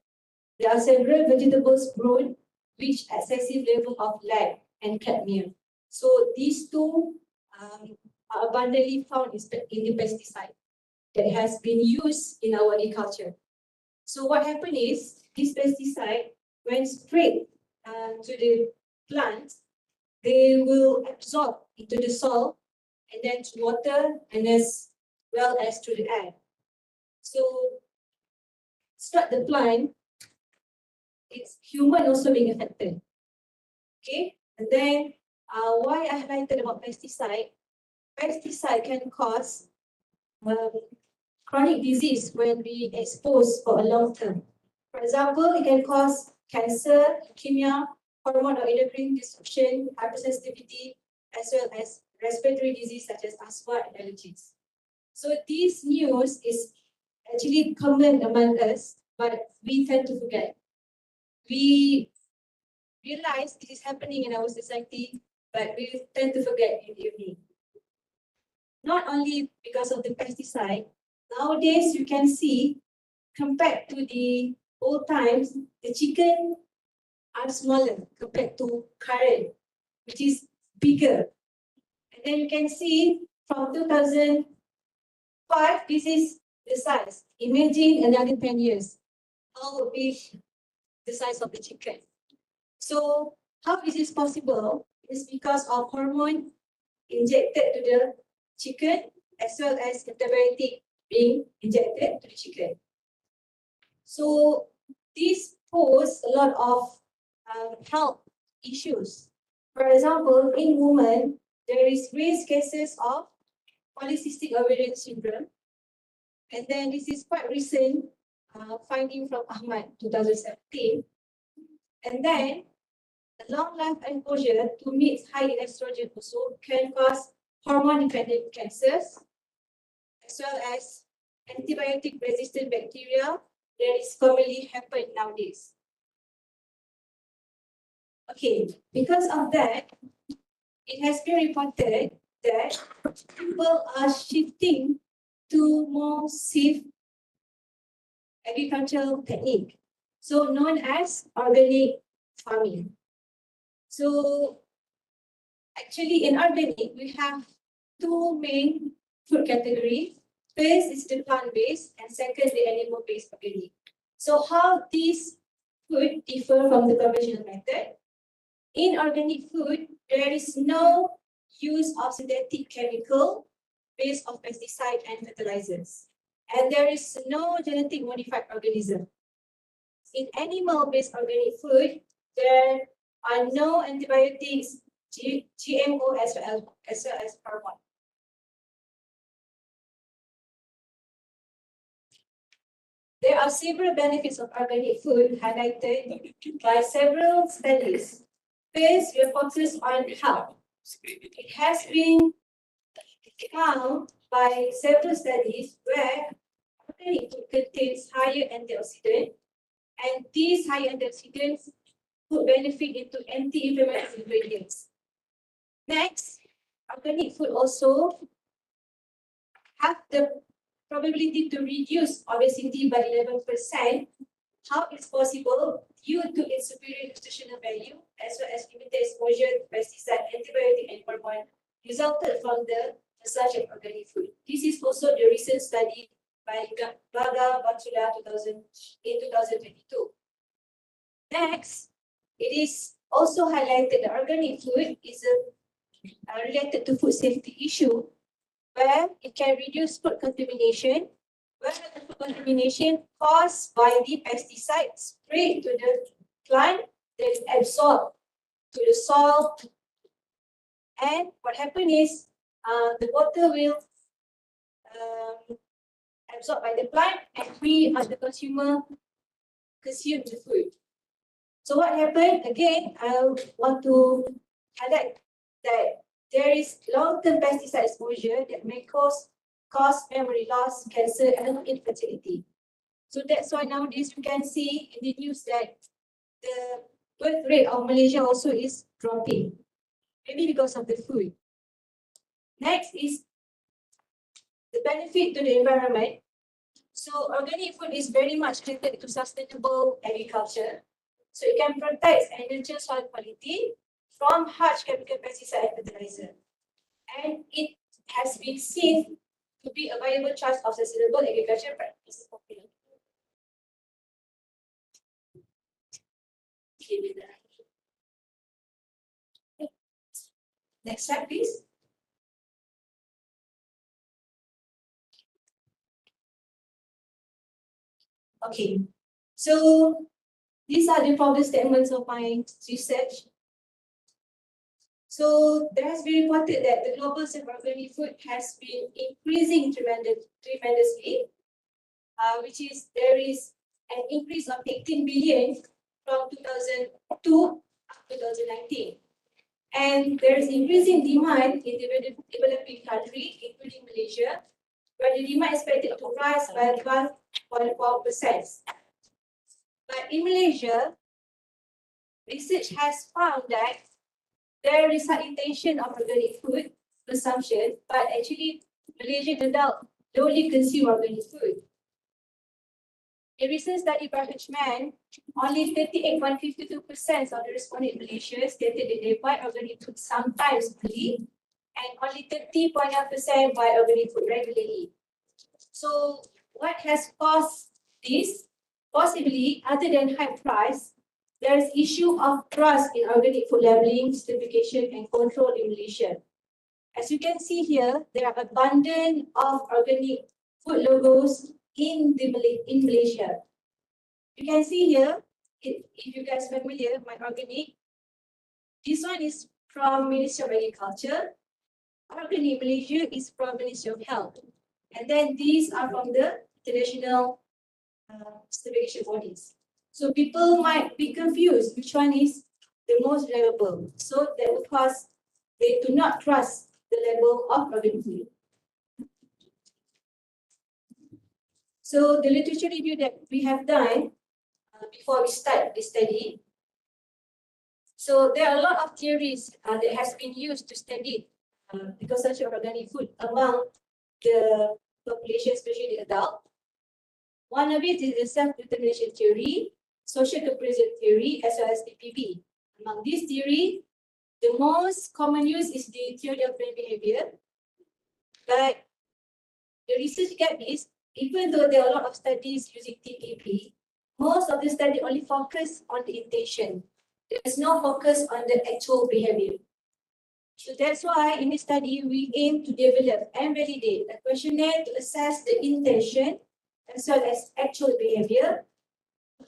there are several vegetables grown which excessive level of lead and cadmium. So these two are abundantly found in the pesticide that has been used in our agriculture. So what happened is this pesticide, when sprayed to the plants, they will absorb into the soil and then to water and as well as to the air. So start the plant, it's human also being affected. Okay, and then why I highlighted about pesticide? Pesticide can cause chronic disease when we expose for a long term. For example, it can cause cancer, leukemia, hormone or endocrine disruption, hypersensitivity, as well as respiratory disease such as asthma and allergies. So this news is actually common among us, but we tend to forget. We realize it is happening in our society, but we tend to forget in the evening. Not only because of the pesticide, nowadays you can see, compared to the old times, the chicken are smaller compared to current, which is bigger. And then you can see from 2005, this is the size. Imagine another 10 years, how big the size of the chicken. So how is this possible? It's because of hormone injected to the chicken as well as antibiotic being injected to the chicken. So this poses a lot of health issues. For example, in women, there is raised cases of polycystic ovarian syndrome. And then this is quite recent finding from Ahmad 2017. And then the long life exposure to meat high in estrogen also can cause hormone-dependent cancers, as well as antibiotic-resistant bacteria that is commonly happen nowadays. Okay, because of that, it has been reported that people are shifting to more safe agricultural technique, so known as organic farming. So actually in organic, we have two main food categories. First is the plant-based and second the animal-based organic. So how these food differ from the conventional method? In organic food, there is no use of synthetic chemical based on pesticide and fertilizers. And there is no genetic modified organism. In animal-based organic food, there are no antibiotics, GMO as well as hormone. There are several benefits of organic food highlighted by several studies. First, we are focused on health. It has been found by several studies where organic food contains higher antioxidant, and these high antioxidants could benefit into anti-inflammatory ingredients. Next, organic food also have the probability to reduce obesity by 11%. How it's possible? Due to its superior nutritional value, as well as limited exposure to pesticide, antibiotic, and hormone, resulted from the research of organic food. This is also the recent study by Baga Batula in 2022. Next, it is also highlighted that organic food is related to food safety issue, where it can reduce food contamination, where the food contamination caused by the pesticide sprayed to the plant that is absorbed to the soil. And what happens is the water will absorbed by the plant and we as the consumer consume the food. So what happened? Again, I want to highlight that there is long-term pesticide exposure that may cause memory loss, cancer, and infertility. So that's why nowadays we can see in the news that the birth rate of Malaysia also is dropping, maybe because of the food. Next is the benefit to the environment. So organic food is very much related to sustainable agriculture. So it can protect and nurture soil quality from harsh chemical pesticide and fertilizer. And it has been seen to be a viable choice of sustainable agriculture practice. Okay, with that. Next slide, please. Okay, so these are the problem statements of my research. So there has been reported that the global sale of organic food has been increasing tremendously, which is there is an increase of 18 billion from 2002 up to 2019. And there is increasing demand in developing countries, including Malaysia, where the demand is expected to rise by 12.4%. But in Malaysia, research has found that there is some intention of organic food consumption, but actually Malaysian adults only consume organic food. A recent study by Hitchman, only 38.52% of the respondents in Malaysia stated that they buy organic food sometimes only, and only 30.9% buy organic food regularly. So what has caused this? Possibly, other than high price, there is issue of trust in organic food labeling, certification, and control in Malaysia. As you can see here, there are abundant of organic food logos in Malaysia. You can see here, if you guys are familiar, my organic, this one is from Ministry of Agriculture. Organic Malaysia is from Ministry of Health. And then these are from the international certification bodies. So people might be confused which one is the most reliable. So that would cause they do not trust the level of organic food. So the literature review that we have done before we start this study. So there are a lot of theories that has been used to study the consumption of organic food among the population, especially the adult. One of it is the self-determination theory, social comparison theory, as well as PPB. Among these theory, the most common use is the theory of brain behavior. But the research gap is, even though there are a lot of studies using TPP, most of the study only focus on the intention. There's no focus on the actual behavior. So that's why in this study, we aim to develop and validate a questionnaire to assess the intention as well as actual behavior,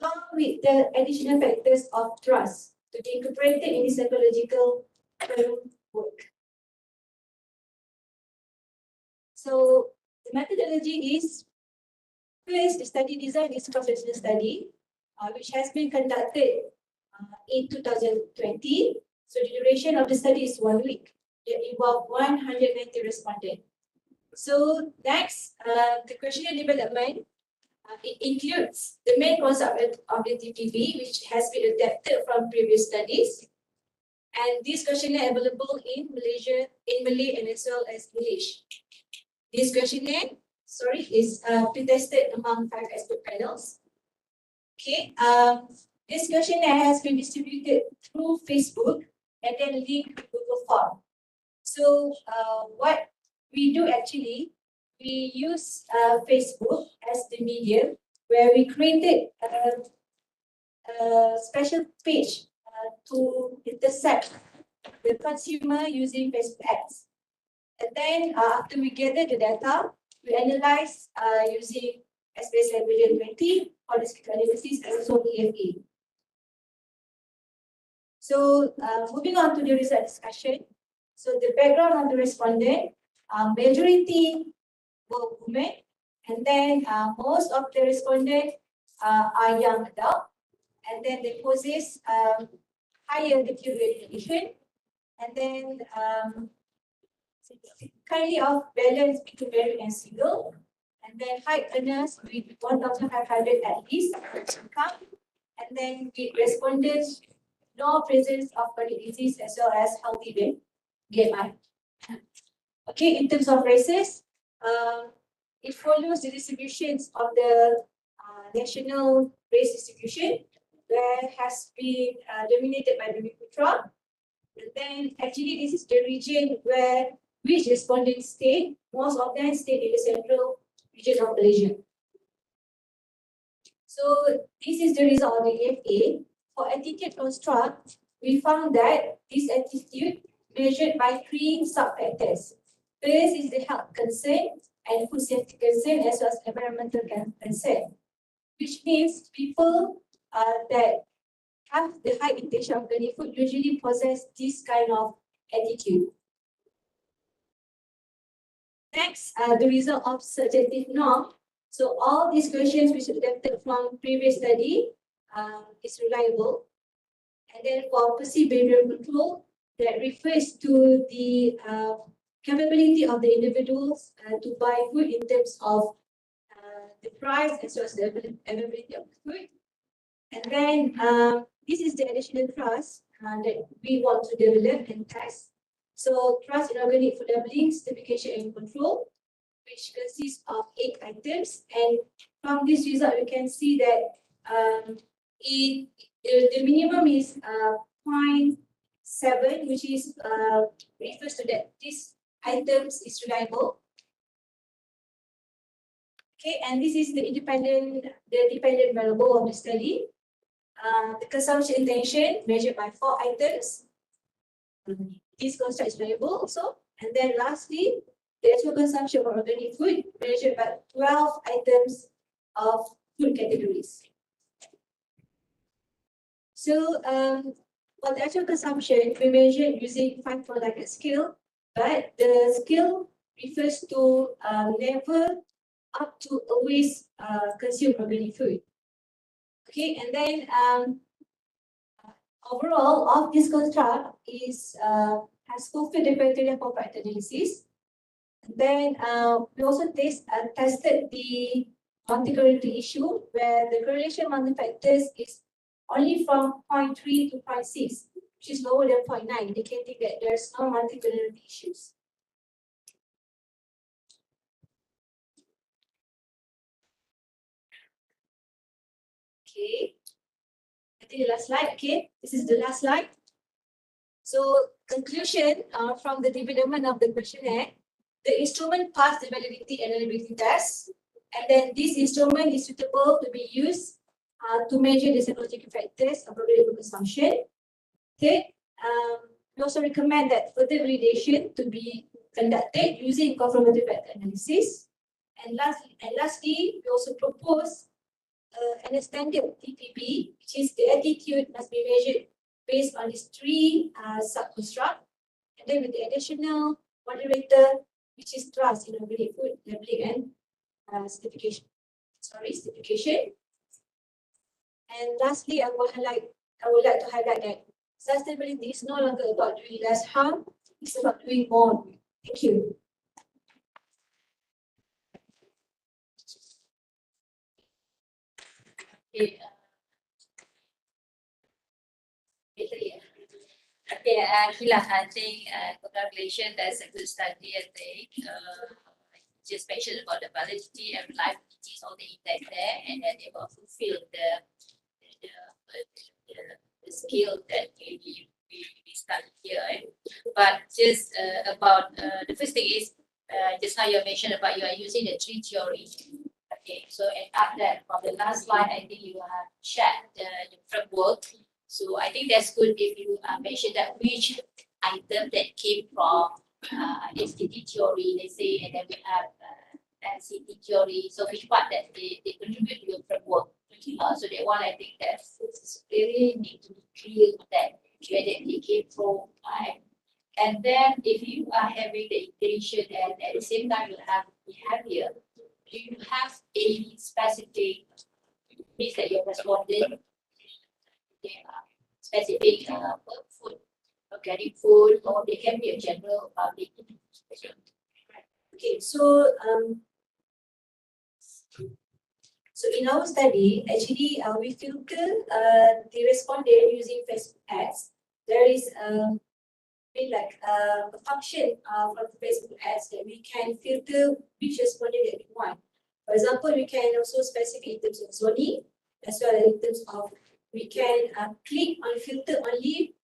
along with the additional factors of trust to be incorporated in the psychological framework. So the methodology is, first, the study design is cross-sectional study, which has been conducted in 2020. So the duration of the study is 1 week. It involved 190 respondents. So next, the questionnaire development, it includes the main concept of the TPB, which has been adapted from previous studies. And this questionnaire available in Malaysia, in Malay and as well as English. This questionnaire, is pre-tested among 5 expert panels. Okay, this questionnaire has been distributed through Facebook and then linked to Google Form. So what we do actually, we use Facebook as the medium where we created a special page to intercept the consumer using Facebook ads. And then after we gather the data, we analyze using SBS 20, holistic analysis, and also EFE. So moving on to the result discussion. So the background of the respondent, majority were women, and then most of the respondents are young adult, and then they possess higher degree education, and then kind of balance between married and single, and then high earners with 1,500 at least income, and then with respondents no presence of chronic disease as well as healthy BMI. Okay, in terms of races, it follows the distributions of the national race distribution, where has been dominated by the Putra. And then actually this is the region where which respondents stayed. Most of them stayed in the central region of Malaysia. So this is the result of the EFA. For attitude construct, we found that this attitude measured by 3 sub-factors. First is the health concern and food safety concern as well as environmental concern, which means people that have the high intention of organic food usually possess this kind of attitude. Next, the result of subjective norm. So all these questions which are adapted from previous study is reliable. And then for perceived behavioral control, that refers to the capability of the individuals to buy food in terms of the price as well as the availability of the food. And then this is the additional trust that we want to develop and test. So trust in organic food labeling, certification and control, which consists of 8 items. And from this result, we can see that the minimum is 0.7, which is refers to that this items is reliable. Okay, and this is the dependent variable of the study. The consumption intention measured by 4 items. This construct is reliable also. And then lastly, the actual consumption of organic food measured by 12 items of food categories. So for the actual consumption, we measure using 5 product scale, but the scale refers to level up to always consume organic food. Okay, and then overall of this construct is has fulfilled the criteria for factor analysis. Then we also tested the multi-correlated issue where the correlation among the factors is only from 0.3 to 0.6, which is lower than 0.9, indicating that there's no multi-correlated issues. Okay, I think the last slide. Okay, this is the last slide. So conclusion from the development of the questionnaire, the instrument passed the validity and reliability test, and then this instrument is suitable to be used to measure the psychological factors of organic consumption. Okay, we also recommend that further validation to be conducted using confirmative factor analysis. And lastly, we also propose an extended TPP, which is the attitude must be measured based on these 3 sub-construct, and then with the additional moderator, which is trust in organic food labeling and certification. And lastly, I would like to highlight that sustainability is no longer about doing less harm; it's about doing more. Thank you. Okay, Sheila, I think congratulations, that's a good study, I think. Just mentioned about the validity and reliability, all the index there, and then they will fulfill the skill that we studied here. But just about the first thing is, just now you mentioned about you are using the 3 theory. Okay, so and after that, from the last slide, I think you have shared the framework. So I think that's good if you mention that which item that came from STT theory, let's say, and then we have NCT theory. So which part that they contribute to your framework. So that one, I think that really need to be clear that where they came from. And then if you are having the intention and at the same time you have behavior, do you have any specific needs that you're responding? Specific food, organic food, or they can be a general public. Okay, so in our study, actually, we filter the respondent using Facebook ads. There is a function from Facebook ads that we can filter which respondent that we want. For example, we can also specify in terms of zoning, as well as in terms of we can click on filter only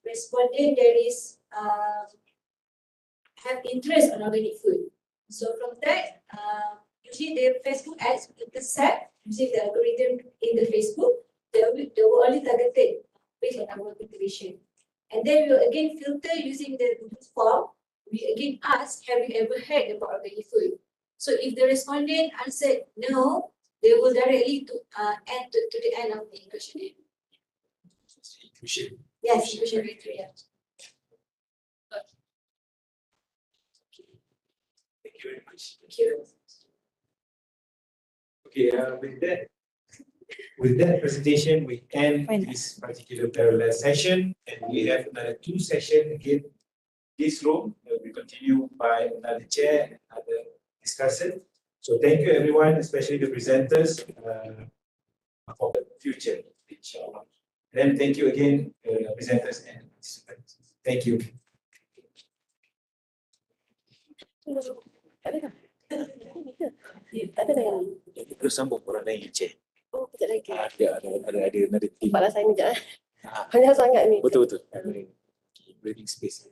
respondent that is have interest on organic food. So from that, usually the Facebook ads intercept using the algorithm in the Facebook, they will only targeted based on our cultivation. And then we will again filter using the Google form. We again ask, have you ever heard about organic food? So if the respondent answered no, they will directly add to the end of the questionnaire. Inclusion. Yes, inclusion criteria. Thank you very much. Thank you. Okay, with that presentation, we end this particular parallel session, and we have another 2 sessions again. This room will be continued by another chair and other discussant. So thank you everyone, especially the presenters, for the future, inshallah. Then thank you again, presenters and participants. Thank you. Terus sambung orang lain yang chair. Oh, kejap lagi. Ada another team. Cepatlah saya ni kejap. Ah, Banyak sangat ni. betul. Breathing space.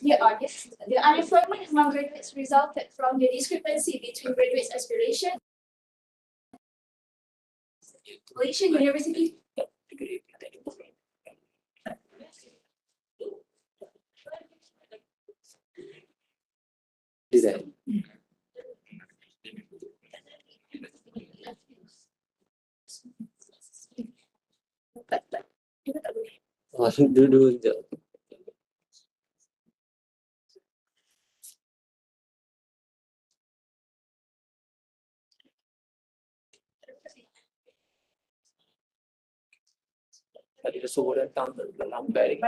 Dear audience, the unemployment among graduates resulted from the discrepancy between graduates' aspiration. Malaysian University Design. Oh, dulu je. Tadi dia suruh datang dalam bag.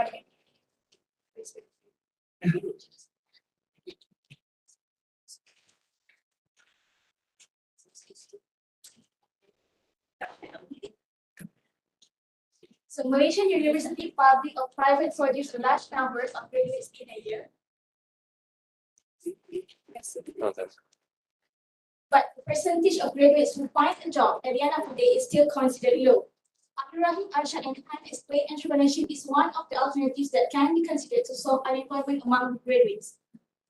So Malaysian University, public or private, produce large numbers of graduates in a year. But the percentage of graduates who find a job at the end of the day is still considered low. Abdurrahim Arshad and Khan explained entrepreneurship is one of the alternatives that can be considered to solve unemployment among graduates.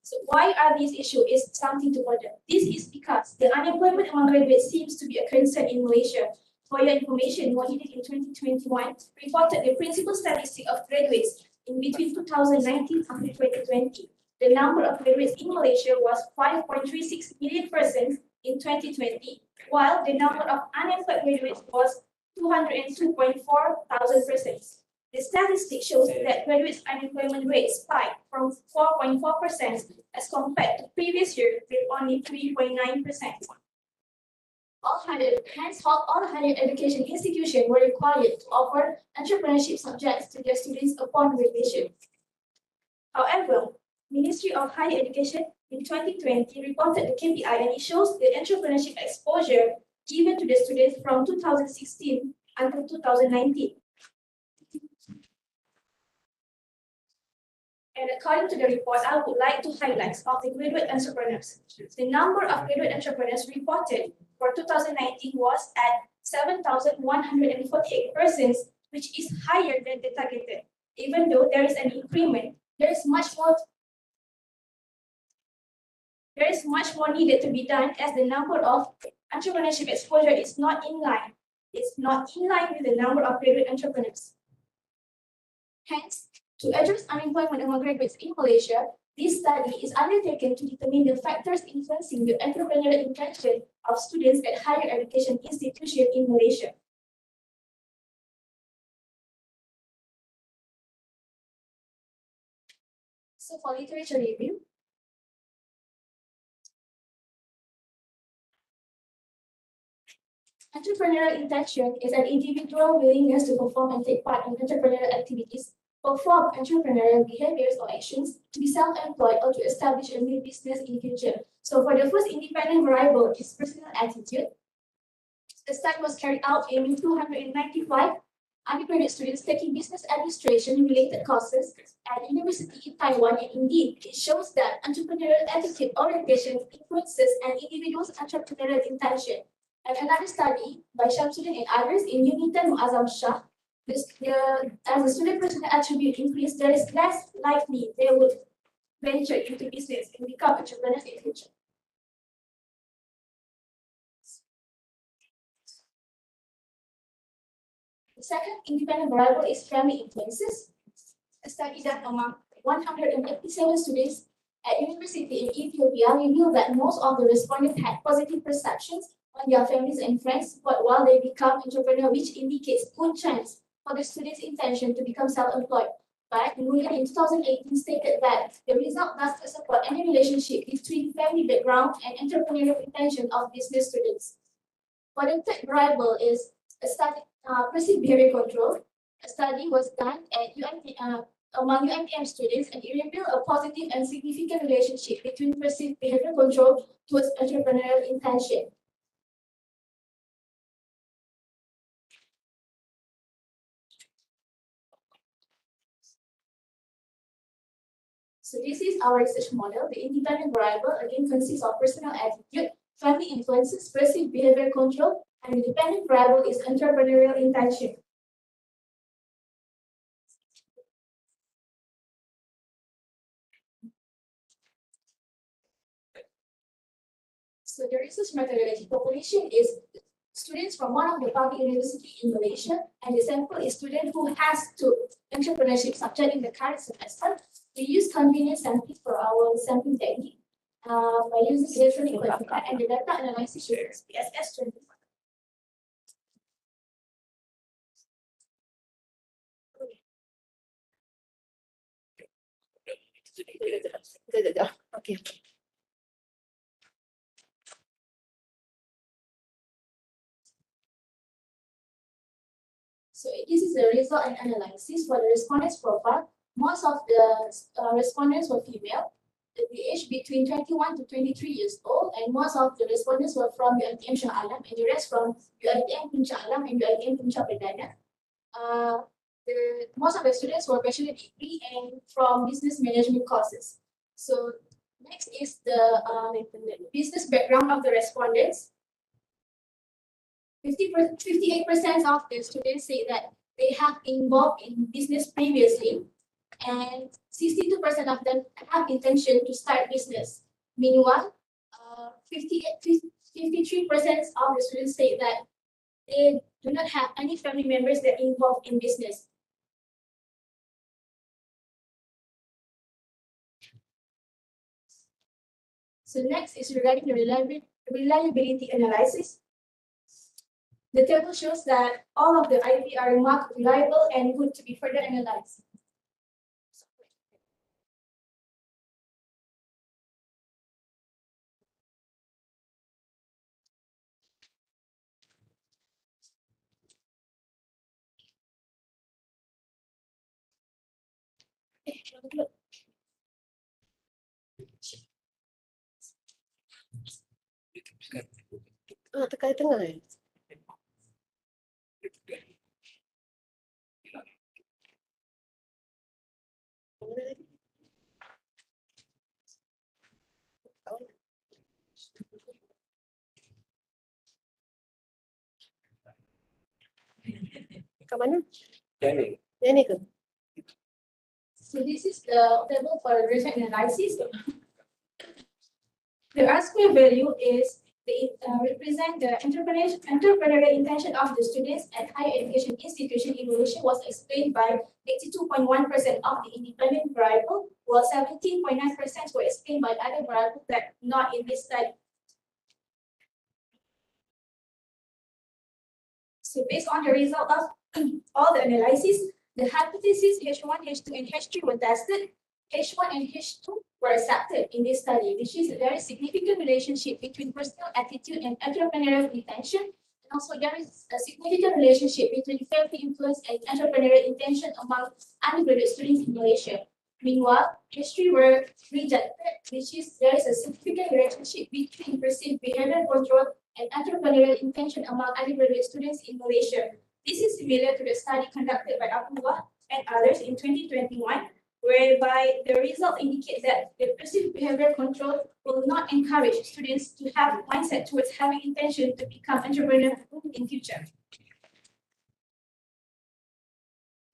So why are these issues is something to wonder. This is because the unemployment among graduates seems to be a concern in Malaysia. For your information, Wahidin in 2021 reported the principal statistic of graduates in between 2019 and 2020. The number of graduates in Malaysia was 5.36 million persons in 2020, while the number of unemployed graduates was 202.4 thousand persons. The statistic shows that graduates' unemployment rate spiked from 4.4% as compared to previous year with only 3.9%. All higher education institutions were required to offer entrepreneurship subjects to their students upon graduation. However, Ministry of Higher Education in 2020 reported the KPI, and it shows the entrepreneurship exposure given to the students from 2016 until 2019. And according to the report, I would like to highlight of the graduate entrepreneurs. The number of graduate entrepreneurs reported for 2019 was at 7,148 persons, which is higher than the targeted. Even though there is an increment, there is much more needed to be done, as the number of entrepreneurship exposure is not in line. It's not in line with the number of graduate entrepreneurs. Hence, to address unemployment among graduates in Malaysia, this study is undertaken to determine the factors influencing the entrepreneurial intention of students at higher education institutions in Malaysia. So for literature review, entrepreneurial intention is an individual willingness to perform and take part in entrepreneurial activities, perform entrepreneurial behaviors or actions, to be self-employed, or to establish a new business in the future. So for the first independent variable is personal attitude. The study was carried out in 295 undergraduate students taking business administration related courses at university in Taiwan, and indeed it shows that entrepreneurial attitude orientation influences an individual's entrepreneurial intention. And another study by Shamsuddin and others in Unitan Muazzam Shah, as the student personal attribute increase, there is less likely they would venture into business and become entrepreneurs in the future. The second independent variable is family influences. A study done among 187 students at university in Ethiopia revealed that most of the respondents had positive perceptions on their families and friends, but while they become entrepreneurs, which indicates good chance for the students' intention to become self-employed. But Nguyen in 2018 stated that the result does not support any relationship between family background and entrepreneurial intention of business students. For the third variable is a study, perceived behavior control. A study was done at among UMTM students, and it revealed a positive and significant relationship between perceived behavior control towards entrepreneurial intention. So this is our research model. The independent variable again consists of personal attitude, family influences, perceived behavior control, and the dependent variable is entrepreneurial intention. So the research methodology population is students from one of the public university in Malaysia, and the sample is student who has to entrepreneurship subject in the current semester. We use convenience sampling for our sampling technique by using electronic qualifier, and the data analysis uses PSS 21. Okay. So this is the result and analysis for the respondents profile. Most of the respondents were female, the age between 21 to 23 years old, and most of the respondents were from UiTM Shah Alam, and the rest from UiTM Puncak Alam and UiTM Puncak Perdana. Most of the students were bachelor degree and from business management courses. So next is the business background of the respondents. 58% of the students say that they have involved in business previously, and 62% of them have intention to start business. Meanwhile, 53% of the students say that they do not have any family members that involved in business. So next is regarding the reliability analysis. The table shows that all of the IP are marked reliable and good to be further analyzed. Tekan tengah eh. Kat mana? Yang ni ke? So this is the table for regression analysis. The R-square value is represent the entrepreneurial intention of the students at higher education institution evaluation was explained by 82.1% of the independent variable, while 17.9% were explained by other variables that not in this study. So based on the result of all the analysis, the hypotheses H1, H2, and H3 were tested. H1 and H2 were accepted in this study, which is a very significant relationship between personal attitude and entrepreneurial intention. And also there is a significant relationship between family influence and entrepreneurial intention among undergraduate students in Malaysia. Meanwhile, H3 were rejected, which is there is a significant relationship between perceived behavior control and entrepreneurial intention among undergraduate students in Malaysia. This is similar to the study conducted by Abdullah and others in 2021, whereby the result indicates that the perceived behavior control will not encourage students to have a mindset towards having intention to become entrepreneurs in future.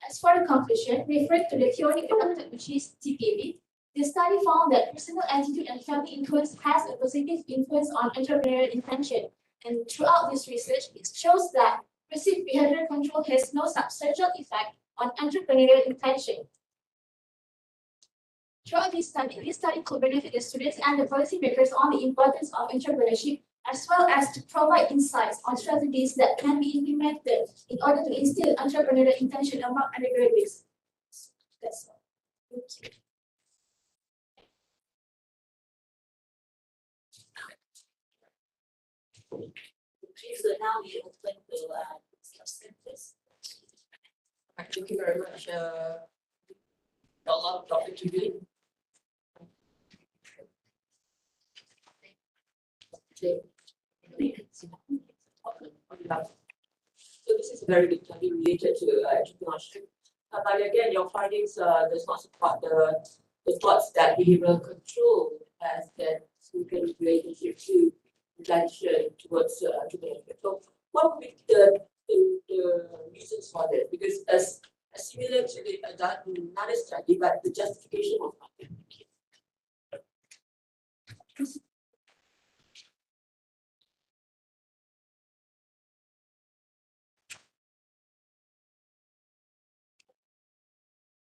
As for the conclusion, referring to the theory adopted, which is TPAB, the study found that personal attitude and family influence has a positive influence on entrepreneurial intention. And throughout this research, it shows that perceived behavior control has no substantial effect on entrepreneurial intention. Throughout this study could benefit the students and the policymakers on the importance of entrepreneurship, as well as to provide insights on strategies that can be implemented in order to instill entrepreneurial intention among undergraduates. That's all. Thank you. So now we open to discussions. Thank you very much, Dr. Judy. So this is very detailed related to entrepreneurship. But again, your findings does not support the thoughts that behavioral control has that significant relationship to intention towards entrepreneurship. So what would be the reasons for this? Because as similar to the another study, but the justification was not there.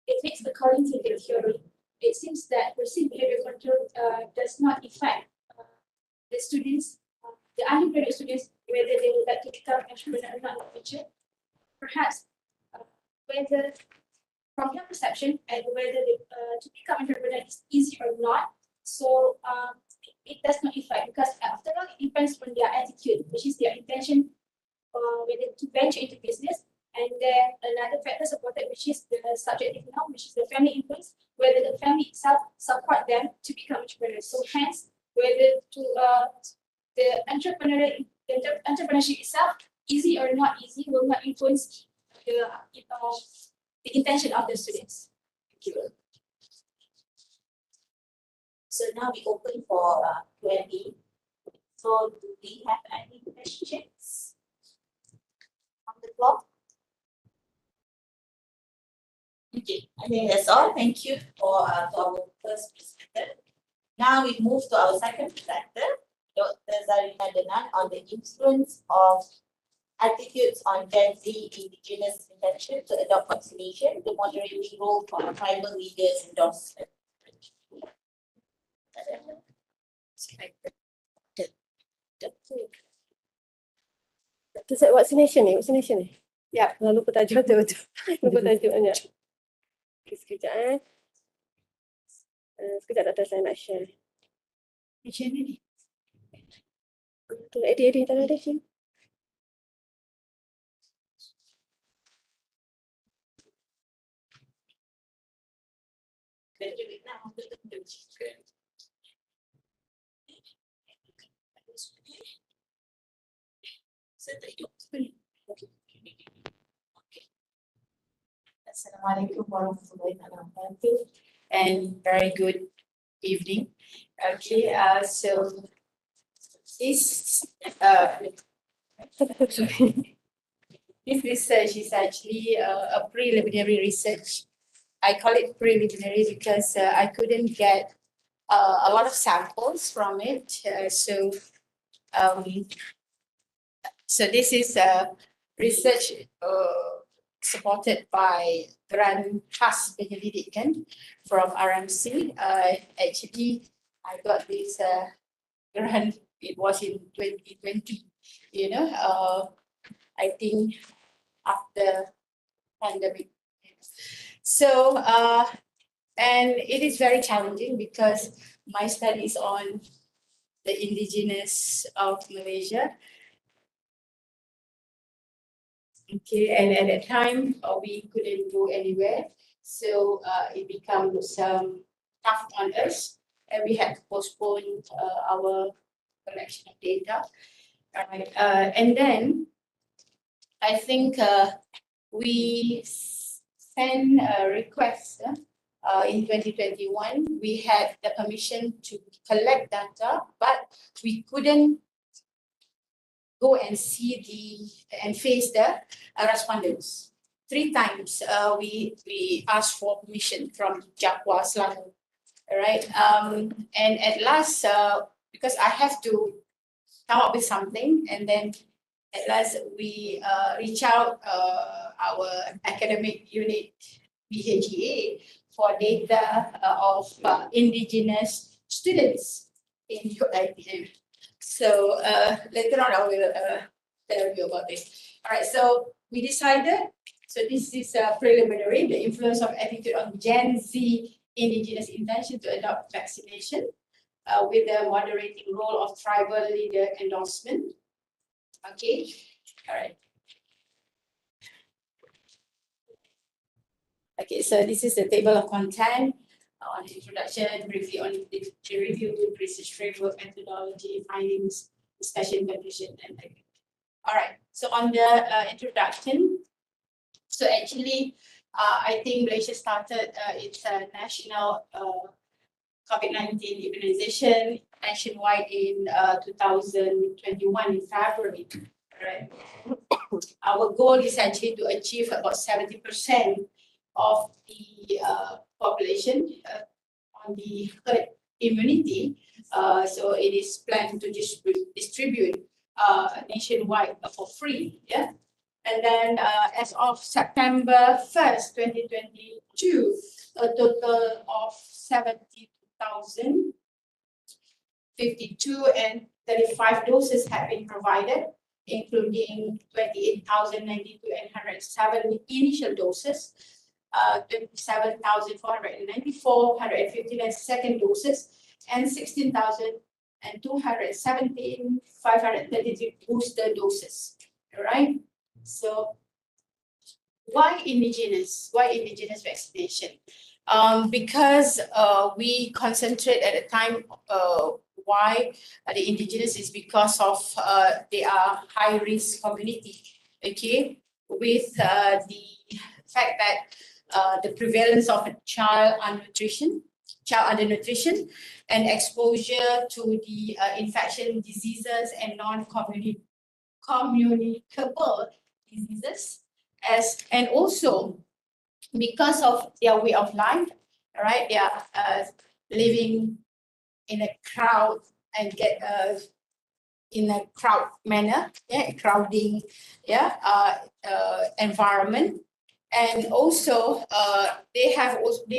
It makes according to the theory, it seems that perceived behavior control does not affect the students, the undergraduate students, whether they would like to become entrepreneur or not in the future. Perhaps whether from their perception and whether to become entrepreneur is easy or not. So it does not affect, because after all it depends on their attitude, which is their intention whether to venture into business. And then another factor supported, which is the subjective norm, which is the family influence, whether the family itself support them to become entrepreneurs. So hence, whether to the entrepreneurship itself, easy or not easy, will not influence the intention of the students. Thank you. So now we open for Q&A. So do we have any questions on the floor? Okay, I think that's all. Thank you for our first presenter. Now we move to our second presenter, Dr. Zarina Denan, on the influence of attitudes on Gen Z indigenous intention to adopt vaccination, the moderating role for tribal leaders endorsement. Vaccination ni. Ya, lupa tajuk tu. Lupa tajuknya. Okay, sekejap sekejap Dr. saya nak share. Macam mana ni? Tu edit tak ada sini. Assalamualaikum warahmatullahi wabarakatuh, and very good evening. Okay, so this this research is actually a preliminary research. I call it preliminary because I couldn't get a lot of samples from it. So this is a research supported by grant khas penyelidikan from RMC. Actually, I got this grant. It was in 2020. You know, I think after pandemic. So and it is very challenging because my study is on the indigenous of Malaysia. Okay, and at that time we couldn't go anywhere, so it becomes tough on us, and we had to postpone our collection of data. Alright, and then I think we sent a request in 2021. We had the permission to collect data, but we couldn't go and see and face the respondents. 3 times we asked for permission from Jakwa Selangor. All right, and at last because I have to come up with something, and then at last we reach out our academic unit BHGA for data of indigenous students in IPM. So later on I will tell you about this. All right, so we decided, so this is preliminary, the influence of attitude on Gen Z indigenous intention to adopt vaccination with the moderating role of tribal leader endorsement. Okay, all right. Okay, so this is the table of content on introduction, briefly on the review, research framework, methodology, findings, discussion, conclusion, and all right. So on the introduction, so actually, I think Malaysia started its national COVID-19 immunization nationwide in 2021 in February. Right. Our goal is actually to achieve about 70% of the population on the herd immunity. So it is planned to distribute nationwide for free. Yeah. And then as of September 1st, 2022, a total of 72,052 and 35 doses have been provided, including 28,092 and 107 initial doses, 27,494, 159 second doses, and 16,217, 533 booster doses. All right. So why indigenous? Why indigenous vaccination? Because we concentrate at the time why the indigenous is because of they are high risk community. Okay, with the fact that the prevalence of child undernutrition, and exposure to the infection diseases and non-communicable diseases, and also because of their way of life, right? They are living in a crowd and get in a crowd manner, yeah, crowding, yeah, environment, and also they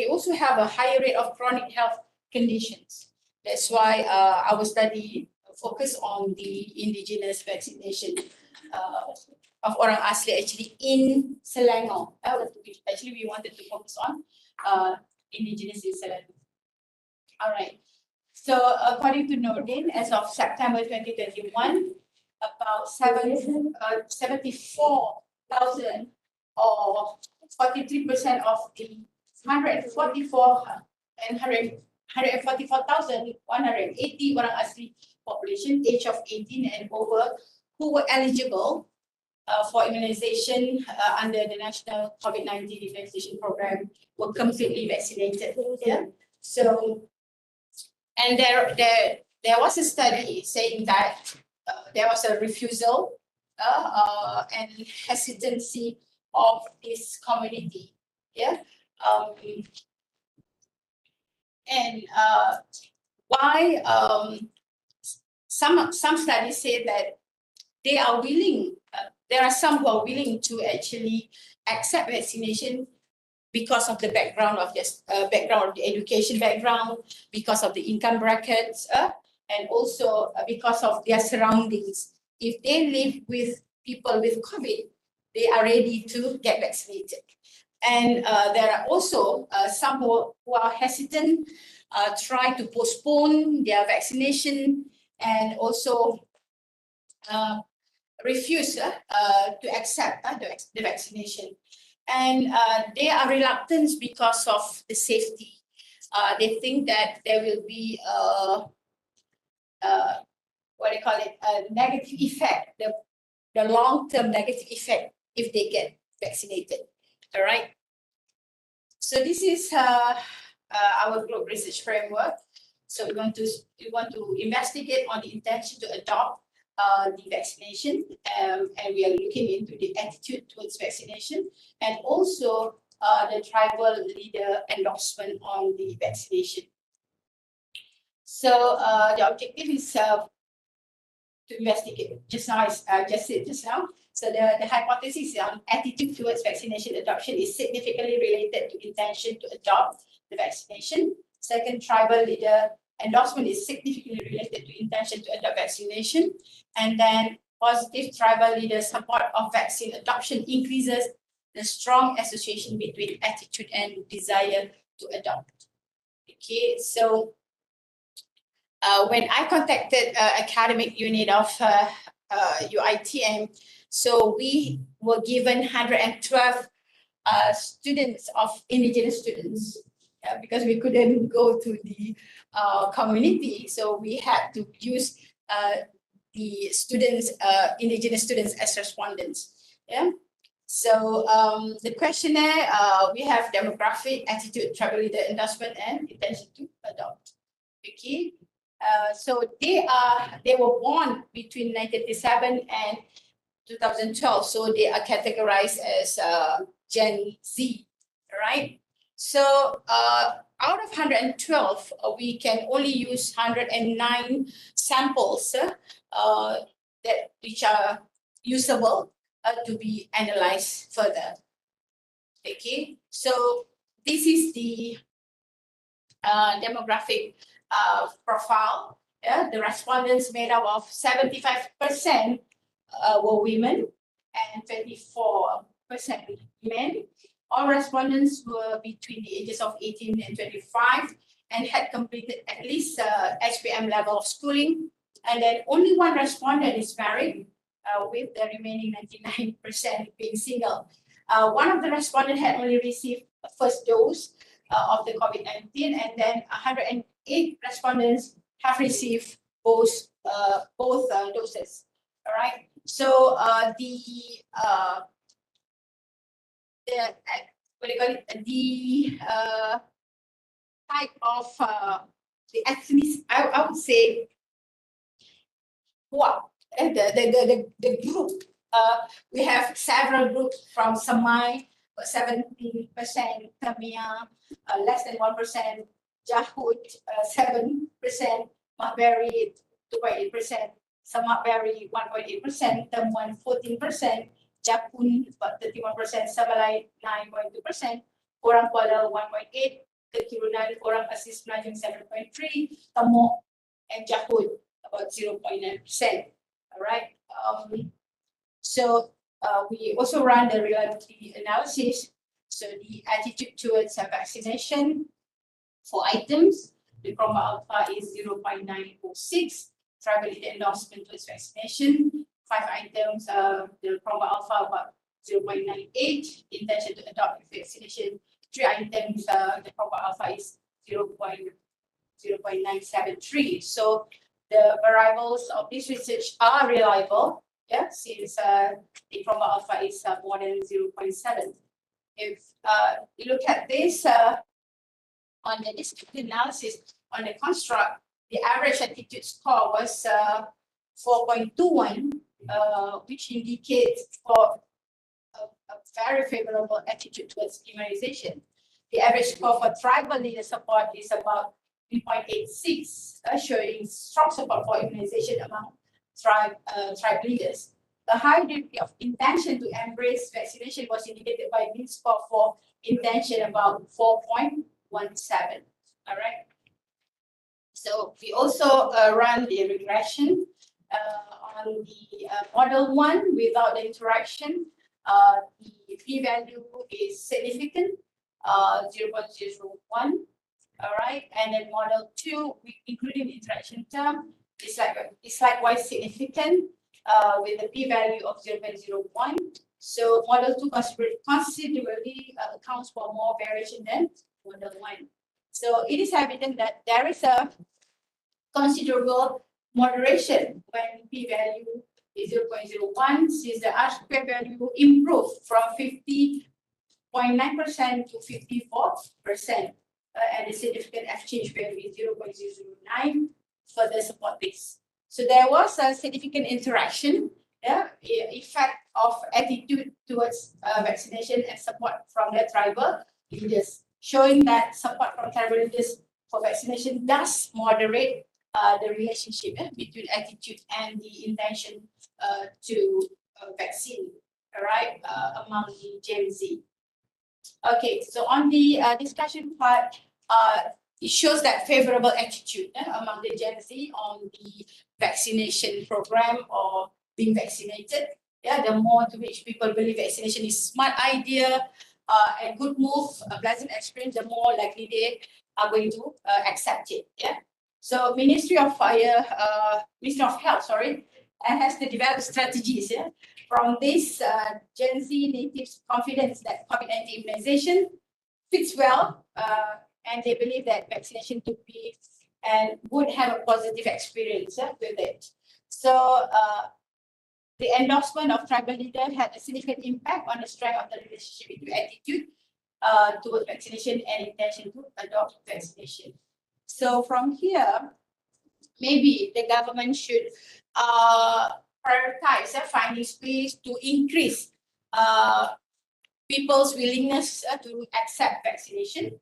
also have a higher rate of chronic health conditions. That's why our study focus on the indigenous vaccination of orang asli actually in Selangor. Actually, we wanted to focus on indigenous in Selangor. All right. So according to Nordin, as of September 2021, about 74,000 or 43% of the 144,180 orang asli population age of 18 and over who were eligible for immunization under the National COVID-19 Immunization Program were completely vaccinated. Yeah. So, and there was a study saying that there was a refusal and hesitancy of this community. Yeah. And why some studies say that they are willing, there are some who are willing to actually accept vaccination because of the background of this background of the education background, because of the income brackets, and also because of their surroundings. If they live with people with COVID, they are ready to get vaccinated. And there are also some who are hesitant, try to postpone their vaccination, and also refuse to accept the vaccination. And they are reluctant because of the safety. They think that there will be what they call it, a negative effect, the long-term negative effect if they get vaccinated. All right. So this is our group research framework. So we want to investigate on the intention to adopt the vaccination, and we are looking into the attitude towards vaccination, and also the tribal leader endorsement on the vaccination. So the objective is to investigate. Just now, I just said just now. So the hypothesis on attitude towards vaccination adoption is significantly related to intention to adopt the vaccination. Second, tribal leader endorsement is significantly related to intention to adopt vaccination. And then positive tribal leader support of vaccine adoption increases the strong association between attitude and desire to adopt. Okay, so when I contacted academic unit of UITM, so we were given 112 students of indigenous students because we couldn't go to the community, so we had to use the students, indigenous students as respondents. Yeah. So the questionnaire, we have demographic, attitude, tribal leader endorsement, and intention to adopt. Okay. So they were born between 1987 and 2012. So they are categorized as Gen Z, right? So out of 112, we can only use 109 samples that which are usable to be analyzed further. Okay, so this is the demographic profile. Yeah, the respondents made up of 75% were women and 24% men. All respondents were between the ages of 18 and 25 and had completed at least HBM level of schooling. And then only one respondent is married, with the remaining 99% being single. One of the respondents had only received a first dose of the COVID-19, and then 108 respondents have received both doses. All right. So what do you call it? The type of the ethnic, I would say, what the group. We have several groups from Samai, 17%, Tamia, less than 1%, Jahud, 7%, Mahberi, 2.8%, Samakberi, 1.8%, Temuan, 14%, Japun, about 31%, Sabalai, 9.2%, Orang Kuala, 1.8%, Kekirunan, Orang Asis Melayu, 7.3%, Temuk, and Jahud, about 0.9%. All right. So we also run the reliability analysis. So the attitude towards vaccination for items, the chroma alpha is 0.906. Tribal leader endorsement towards vaccination. 5 items, the chroma alpha about 0.98. Intention to adopt vaccination. 3 items, the chroma alpha is 0.973. So the variables of this research are reliable, yeah, since the chroma alpha is more than 0.7. If you look at this on the descriptive analysis on the construct, the average attitude score was 4.21, which indicates for a very favorable attitude towards immunization. The average score for tribal leader support is about 3.86, showing strong support for immunization among tribe leaders. The high degree of intention to embrace vaccination was indicated by mean score for intention about 4.17. All right. So we also run the regression on the model 1 without the interaction. The p-value is significant, 0.001. All right, and then model 2, including the interaction term, is likewise significant with a p-value of 0.01. So model 2 considerably accounts for more variation than model 1. So it is evident that there is a considerable moderation when p-value is 0.01, since the R-square value improved from 50.9% to 54%. And the significant F-change value is 0.009 further support this. So there was a significant interaction, effect of attitude towards vaccination and support from the tribal leaders, showing that support from tribal leaders for vaccination does moderate the relationship between attitude and the intention to vaccine, all right, among the Gen Z. Okay, so on the discussion part, it shows that favorable attitude among the Gen Z on the vaccination program or being vaccinated. Yeah, the more to which people believe vaccination is a smart idea, a good move, a pleasant experience, the more likely they are going to accept it. Yeah. So Ministry of Health, has to develop strategies. Yeah. From this, Gen Z natives' confidence that COVID-19 immunization fits well, and they believe that vaccination could be and would have a positive experience with it. So the endorsement of tribal leaders had a significant impact on the strength of the relationship between attitude towards vaccination and intention to adopt vaccination. So from here, maybe the government should prioritize finding ways to increase people's willingness to accept vaccination,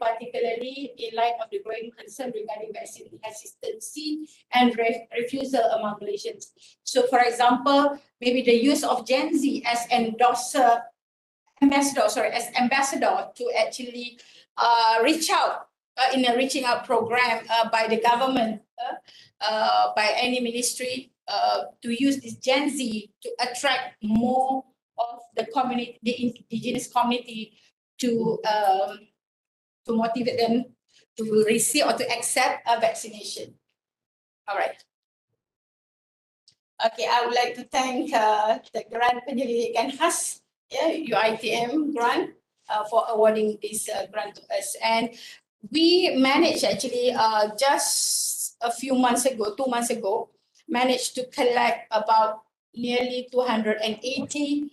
particularly in light of the growing concern regarding vaccine hesitancy and refusal among Malaysians. So, for example, maybe the use of Gen Z as ambassador to actually reach out in a reaching out program by the government, by any ministry, to use this Gen Z to attract more of the community, the indigenous community, to motivate them to receive or to accept a vaccination. All right. Okay, I would like to thank the Grant Penyelidikan khas, UiTM grant, for awarding this grant to us. And we managed actually just a few months ago, 2 months ago, managed to collect about nearly 280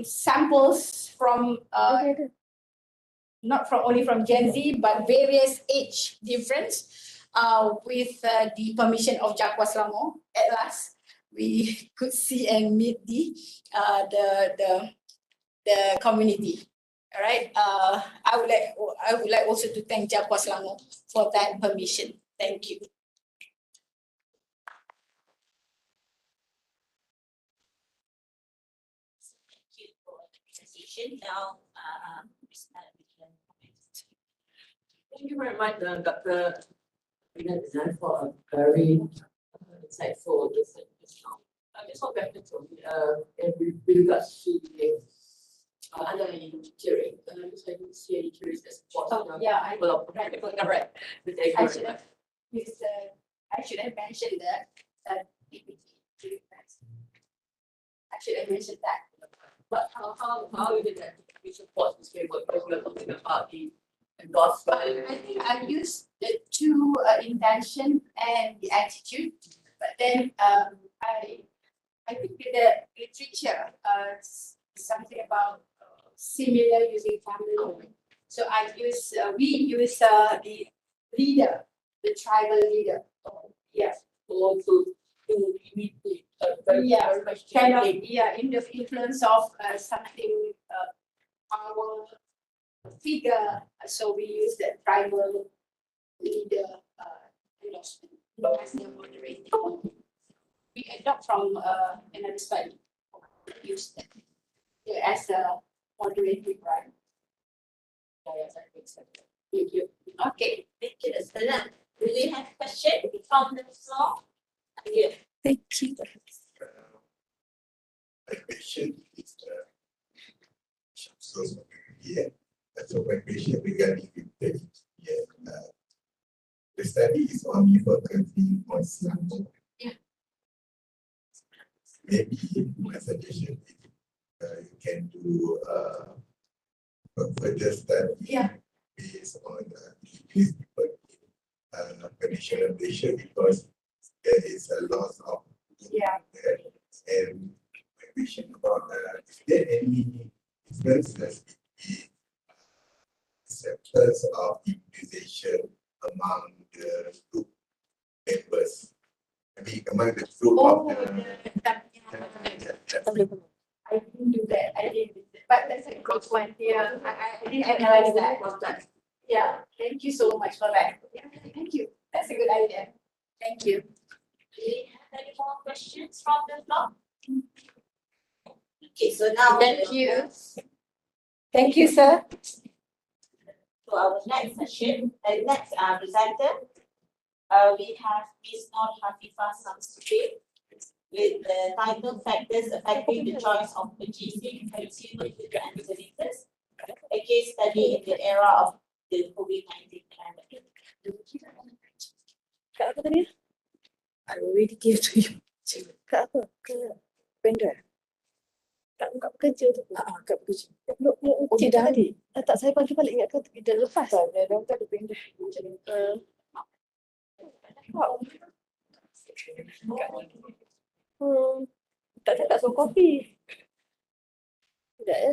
samples from not from only from Gen Z, but various age difference, with the permission of Jakwa Selangor. At last, we could see and meet the community. All right. I would like also to thank Jakwa Selangor for that permission. Thank you. Thank you for the presentation. Now, Thank you very much, Dr. Zan, for a very insightful discussion. Just one question from me, with regards to the underlying theory. I didn't see any theories that support. I should Right. have mentioned that. I should have mentioned that. But how is it that we support this framework? Because we are talking about the endorsement. I think I used the two, intention and the attitude, but then I think the literature something about similar using family. So we use the leader, the tribal leader. Yes. Also to meet the very much Kind of, in the influence of something power figure. So we use the tribal leader endorsement as the moderator. We adopt from another study. Use that as a moderating right. Thank you. okay, thank you, Dr. Do we have questions from the floor? Yeah. Thank you. My question is, so, yeah, so my question regarding the the study is only focusing on sample. Yeah. Maybe my suggestion is you can do a further study based on increased people in conditional pressure, because there is a loss of there. And my question about is there any differences between acceptance of immunization among the group members? I mean, among the group of I didn't do that. But that's a good one. Yeah, I didn't analyze that. Yeah, thank you so much for that. Yeah, thank you. That's a good idea. Thank you. Do we have any more questions from the floor? Okay, so now Thank you. Thank you, sir. to our next session, next presenter. We have Ms. Nur Hafifah Samsudin with the title Factors Affecting the Choice of Purchasing Consumer Goods and Services, a case study in the era of the COVID-19 pandemic. Kak apa tadi? I already give to you. Kak apa? Ke vendor? Kak buka pekerja tu. Kak pekerja. Cik dah tadi. Tak, saya panggil balik ingat ke dah lepas. Dah ada vendor. Tak cakap soal kopi. Tidak ya.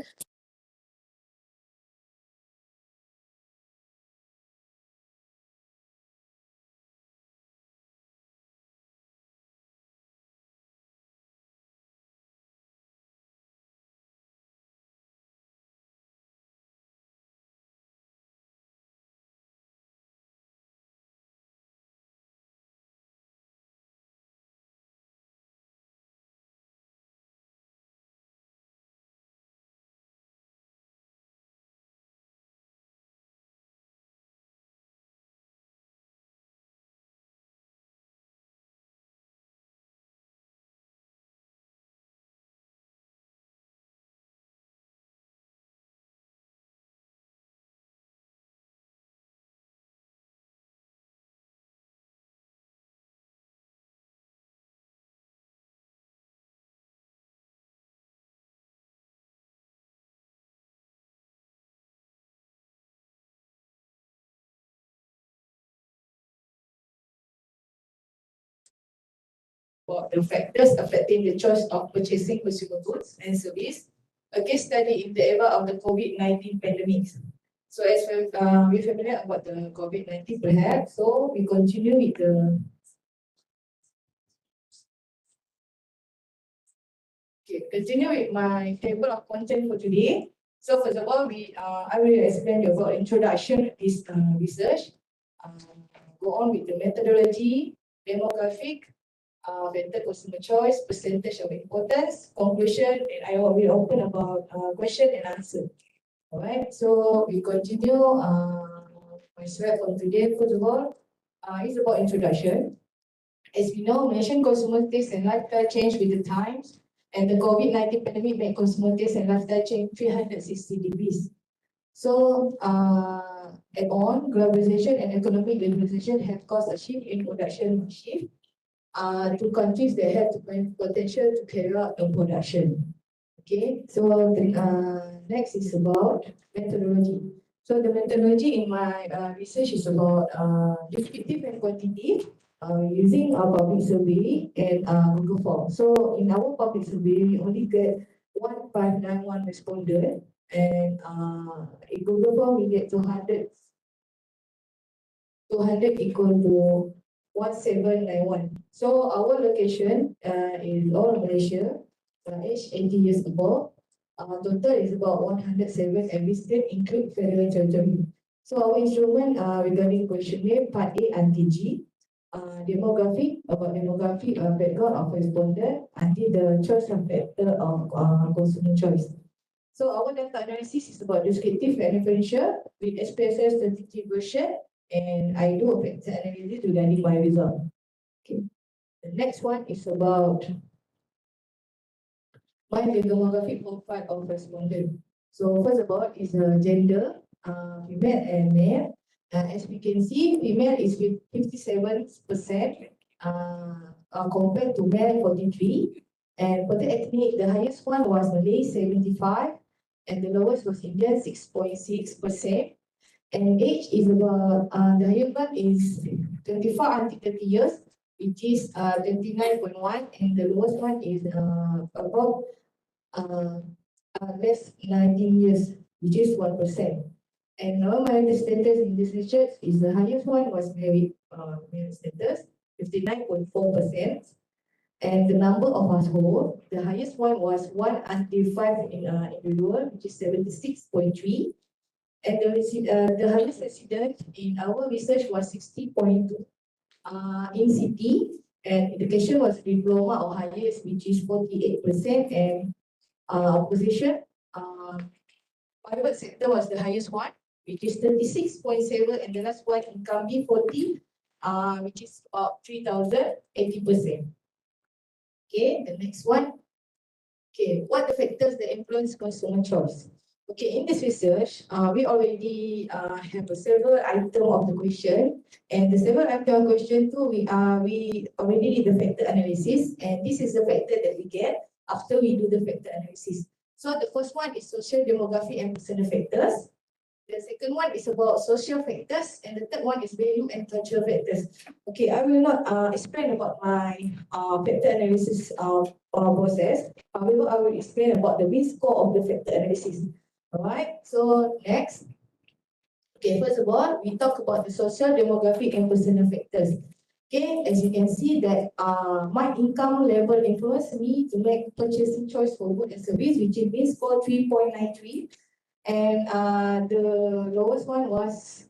about the factors affecting the choice of purchasing consumer goods and service, a case study in the era of the COVID-19 pandemic. So as we're familiar about the COVID-19 perhaps, so we continue with the continue with my table of content for today. So first of all, I will explain you about introduction to this research. Go on with the methodology, demographic, better consumer choice, percentage of importance, conclusion, and I will open about question and answer. All right, so we continue my slide for today. First of all, it's about introduction. As we know, Malaysian consumer taste and lifestyle change with the times, and the COVID-19 pandemic made consumer taste and lifestyle change 360 degrees. So, add on, globalization and economic globalization have caused a shift in production shift to countries that have the potential to carry out the production. Okay, so the next is about methodology. So the methodology in my research is about descriptive and quantitative using our public survey and Google Form. So in our public survey, we only get 1591 respondent, and in Google Form we get 200 equal to 1791. So our location is all Malaysia, age 80 years above. Total is about 107 and we still include federal territory. So our instrument regarding questionnaire part A until G, demographic, about demographic background of respondent until the choice of factor of consumer choice. So our data analysis is about descriptive and inferential with SPSS statistic version, and I do a factor analysis regarding my result. Okay. The next one is about my demographic profile of respondent. So first of all is gender, female and male. As we can see, female is 57% compared to male 43. And for the ethnic, the highest one was Malay 75, and the lowest was Indian 6.6%. And age is about the highest one is 25 until 30 years, which is 29.1, and the lowest one is about less 19 years, which is 1%. And non-married status in this research is the highest one was married status, 59.4%. And the number of household, the highest one was 1 until 5 individual, which is 76.3. And the highest resident in our research was 60.2 in city, and education was diploma or highest, which is 48%, and position, private sector was the highest one, which is 36.7, and the last one income B40, which is about 3,000, 80%. Okay, the next one. Okay, what the factors that influence consumer choice? Okay, in this research, we already have a several item of the question, and the several item of question too, we already did the factor analysis, and this is the factor that we get after we do the factor analysis. So the first one is social demographic and personal factors. The second one is about social factors, and the third one is value and cultural factors. Okay, I will not explain about my factor analysis process. However, I will explain about the main score of the factor analysis. All right, so next. Okay, first of all, we talk about the social, demographic, and personal factors. Okay, as you can see that my income level influenced me to make purchasing choice for goods and service, which is mean score 3.93. And the lowest one was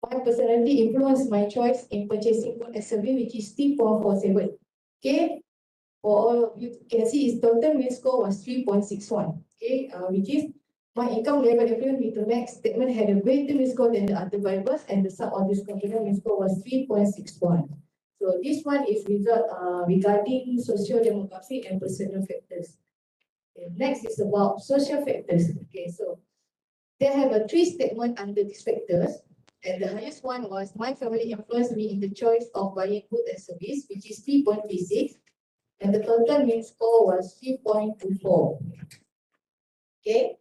my personality influenced my choice in purchasing goods and service, which is 3.47. Okay, for all of you can see its total mean score was 3.61. Okay, which is my income level influenced me to make statement had a greater mean score than the other variables, and the sum of this component mean score was 3.61. So this one is result regarding social demographic and personal factors. Okay, next is about social factors. Okay, so they have a 3 statement under these factors, and the highest one was my family influenced me in the choice of buying goods and service, which is 3.36, and the total mean score was 3.24. Okay.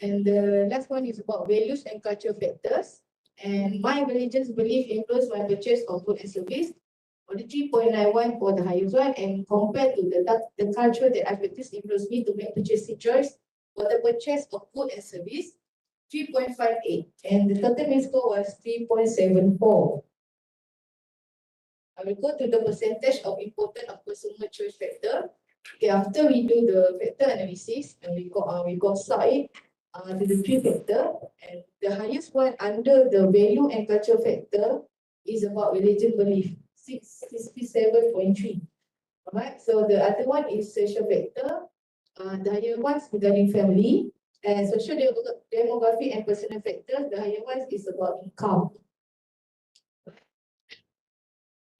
And the last one is about values and cultural factors. And my religious belief influenced my purchase of goods and service. or the 3.91 for the highest one, and compared to the culture that I practice influence me to make purchasing choice for the purchase of food and service, 3.58, and the total mean score was 3.74. I will go to the percentage of importance of consumer choice factor. Okay, after we do the factor analysis and we got side to the three factor, and the highest one under the value and culture factor is about religion belief, 67.3. Alright, so the other one is social factor. The higher ones regarding family, and social demography and personal factors. The higher ones is about income.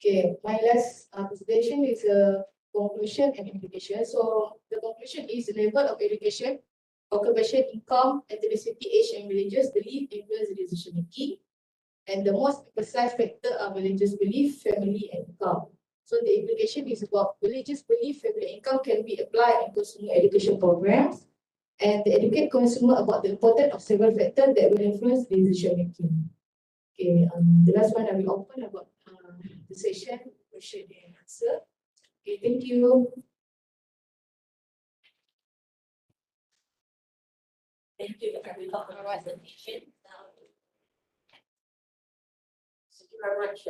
Okay, my last presentation is a conclusion and implication. So the conclusion is the level of education, occupation, income, ethnicity, age, and religious belief influence decision making. And the most precise factor are religious belief, family, and income. So the implication is about religious belief, family, and income can be applied in consumer education programs, and to educate consumer about the importance of several factors that will influence decision making. Okay, the last one I will open about the session, question and answer. Okay, thank you. Thank you for the presentation. Thank you very much,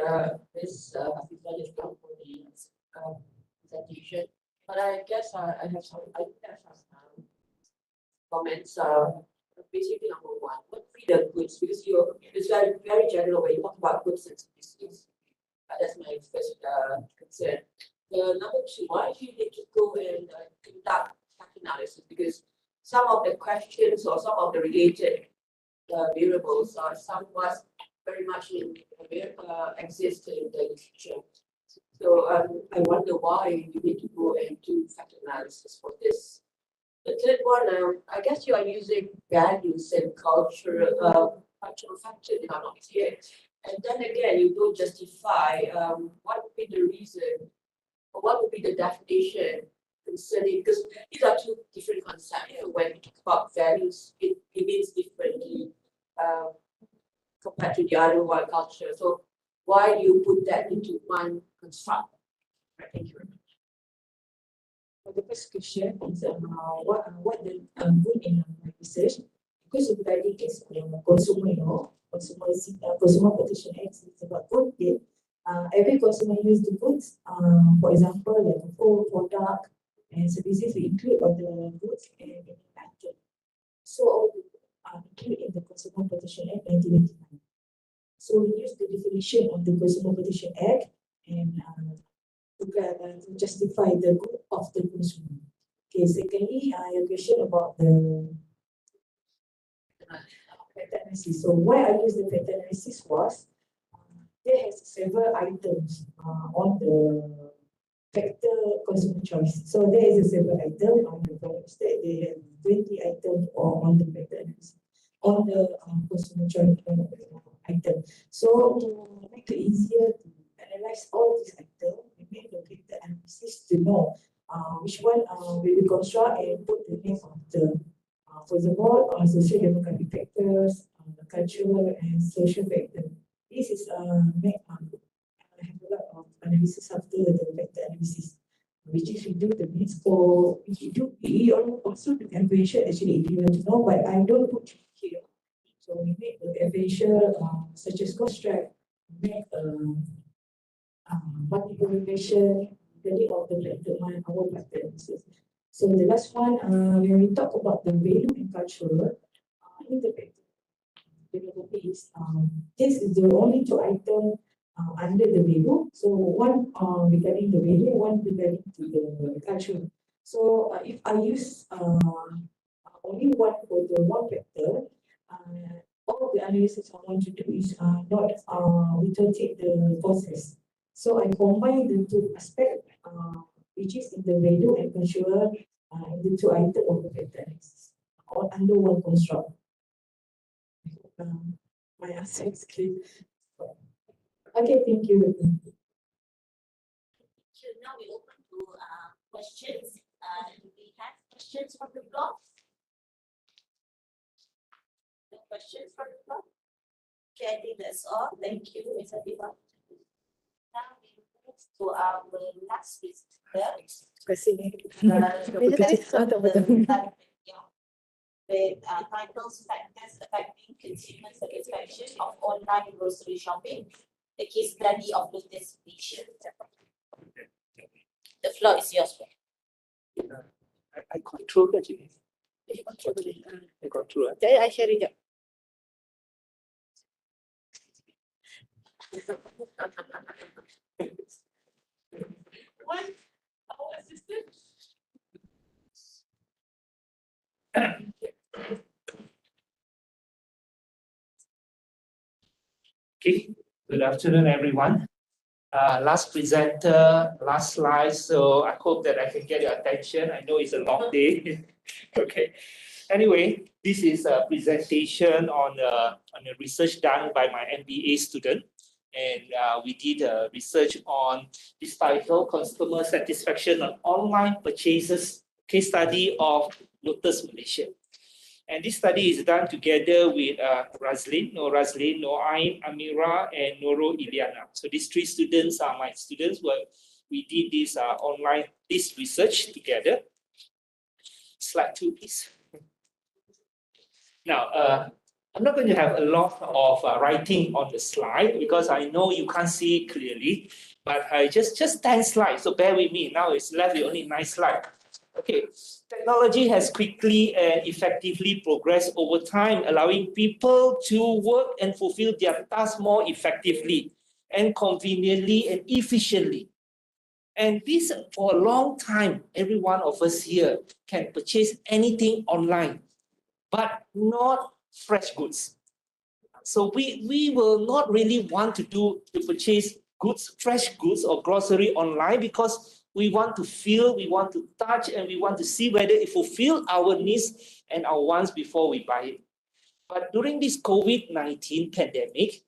Ms. Afifah, for the presentation. But I guess I have some comments. Basically, number one, what would be the goods? Because it's very general when you talk about goods and services. That's my first concern. Number two, why do you need to go and conduct fact analysis? Because some of the questions or some of the related variables are somewhat very much exist in the literature. So I wonder why you need to go and do fact analysis for this. The third one, I guess you are using values and cultural factors in our here. And then again, you don't justify what would be the reason or what would be the definition concerning, because these are two different concepts. You know, when we talk about values, it means differently compared to the other one culture. So why do you put that into one construct? Right, thank you very much. The first question is what the good in my research, because of that it is consumer, consumer protection act is about good. Every consumer use the goods. For example, like a food product and services, we include all the goods and item. So include in the Consumer Protection Act 1999. So we use the definition of the Consumer Protection Act and to justify the good of the consumer. Okay, secondly, your question about the factor analysis. So why I use the factor analysis was there has several items on the factor consumer choice. So there is a several item on the value state. They have 20 items on the factor analysis on the consumer choice item. So to make it easier to analyze all these items, we made the factor analysis to know which one we will construct and put the name of the first of all social demographic factors, the cultural and social factors. This is make I have a lot of analysis after the factor analysis, which is we do the mean score, we also do evaluation actually if you want to know, but I don't put here. So we make the evaluation such as cost track, make multiple evaluation depending on the factor our factor analysis. So the last one, when we talk about the value and culture, in the factor is this is the only two items under the value. So one regarding the value, one regarding to the culture. So if I use only one for the one factor, all the analysis I want to do is not we don't take the process. So I combine the two aspects, which is in the value and culture, in the two items of the factor analysis, all under one construct. My answer is clear. Okay, thank you. So now we open to questions. Do we have questions from the floor? No questions from the floor? Okay, I think that's all. Thank you, Ms. Afifah. Now we move to our last visitor. With titles Factors Affecting Consumer Satisfaction of Online Grocery Shopping, the case study of Lotus Malaysia. The floor is yours. I control that je. I control. Jadi I share je. One, our assistant. Okay, good afternoon, everyone. Last presenter, last slide, so I hope that I can get your attention. I know it's a long day. Okay. Anyway, this is a presentation on a research done by my MBA student. And we did a research on this title, Customer Satisfaction on Online Purchases, case study of Lotus Malaysia. And this study is done together with Razlin, Noain, Amira, and Noro Iliana. So these three students are my students. We did this this research together. Slide 2, please. Now, I'm not going to have a lot of writing on the slide because I know you can't see it clearly, but I just 10 slides, so bear with me. Now it's left with only 9 slides. Okay, technology has quickly and effectively progressed over time, allowing people to work and fulfill their tasks more effectively and conveniently and efficiently. And this, for a long time, every one of us here can purchase anything online, but not fresh goods. So we will not really want to purchase goods, fresh goods or grocery online because we want to feel, we want to touch, and we want to see whether it fulfills our needs and our wants before we buy it. But during this COVID-19 pandemic,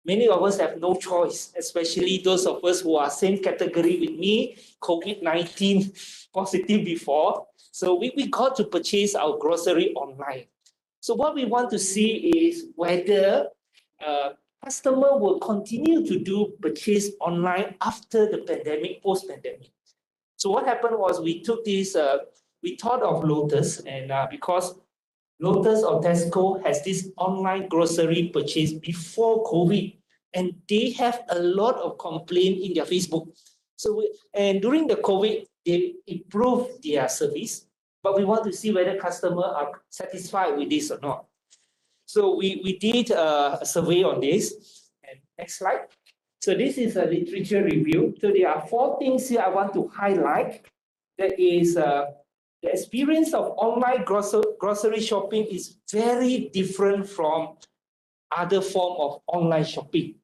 many of us have no choice, especially those of us who are same category with me, COVID-19 positive before. So we got to purchase our grocery online. So what we want to see is whether customer will continue to do purchase online after the pandemic, post-pandemic. So what happened was we took this, we thought of Lotus, and because Lotus or Tesco has this online grocery purchase before COVID, and they have a lot of complaint in their Facebook. So and during the COVID, they improved their service, but we want to see whether customers are satisfied with this or not. So we did a survey on this. And next slide. So this is a literature review. So there are 4 things here I want to highlight. That is the experience of online grocery shopping is very different from other form of online shopping.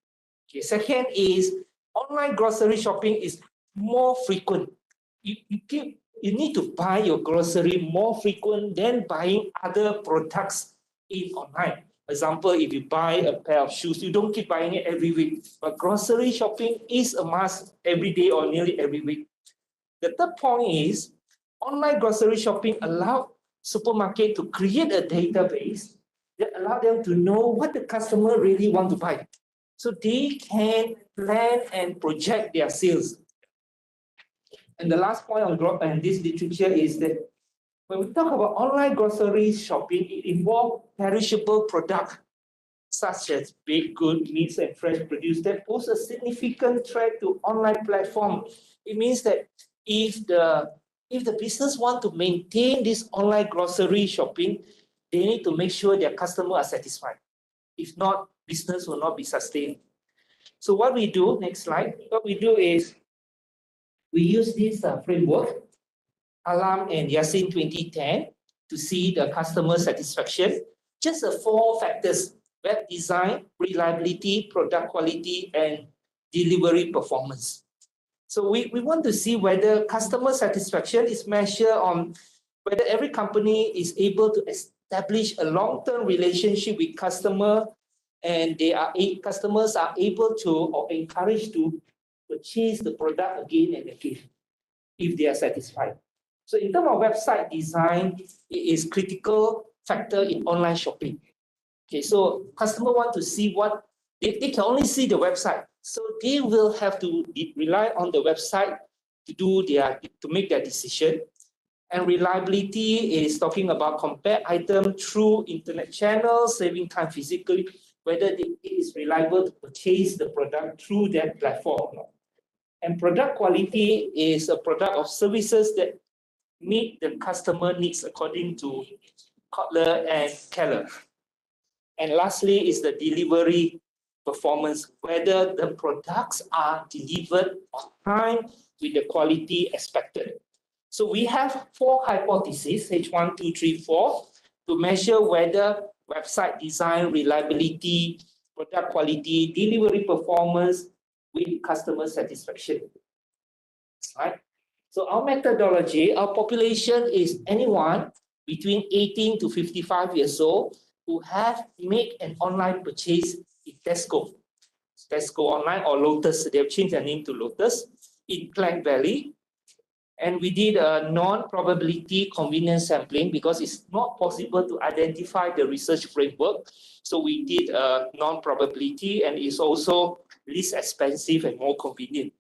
Okay. Second is online grocery shopping is more frequent. You need to buy your grocery more frequent than buying other products in online. For example, if you buy a pair of shoes, you don't keep buying it every week. But grocery shopping is a must every day or nearly every week. The third point is online grocery shopping allows supermarket to create a database that allow them to know what the customer really want to buy. So they can plan and project their sales. And the last point on this literature is that when we talk about online grocery shopping, it involves perishable products such as baked goods, meats, and fresh produce that pose a significant threat to online platform. It means that if the business want to maintain this online grocery shopping, they need to make sure their customers are satisfied. If not, business will not be sustained. So what we do, next slide, what we do is we use this framework, Alam and Yasin 2010, to see the customer satisfaction. Just 4 factors: web design, reliability, product quality, and delivery performance. So we want to see whether customer satisfaction is measured on whether every company is able to establish a long-term relationship with customer, and customers are able to or encouraged to purchase the product again and again if they are satisfied. So in terms of website design, it is critical factor in online shopping. Okay, so customer want to see what they can only see the website. So they will have to rely on the website to make their decision. And reliability is talking about compare item through internet channels, saving time physically, whether it is reliable to purchase the product through that platform or not. And product quality is a product of services that meet the customer needs according to Kotler and Keller. And lastly is the delivery performance, whether the products are delivered on time with the quality expected. So we have 4 hypotheses, H1, 2, 3, 4, to measure whether website design, reliability, product quality, delivery performance with customer satisfaction. Right? So our methodology, our population is anyone between 18 to 55 years old who have made an online purchase in Tesco Online or Lotus. They have changed their name to Lotus in Klang Valley. And we did a non-probability convenience sampling because it's not possible to identify the research framework. So we did a non-probability, and it's also least expensive and more convenient.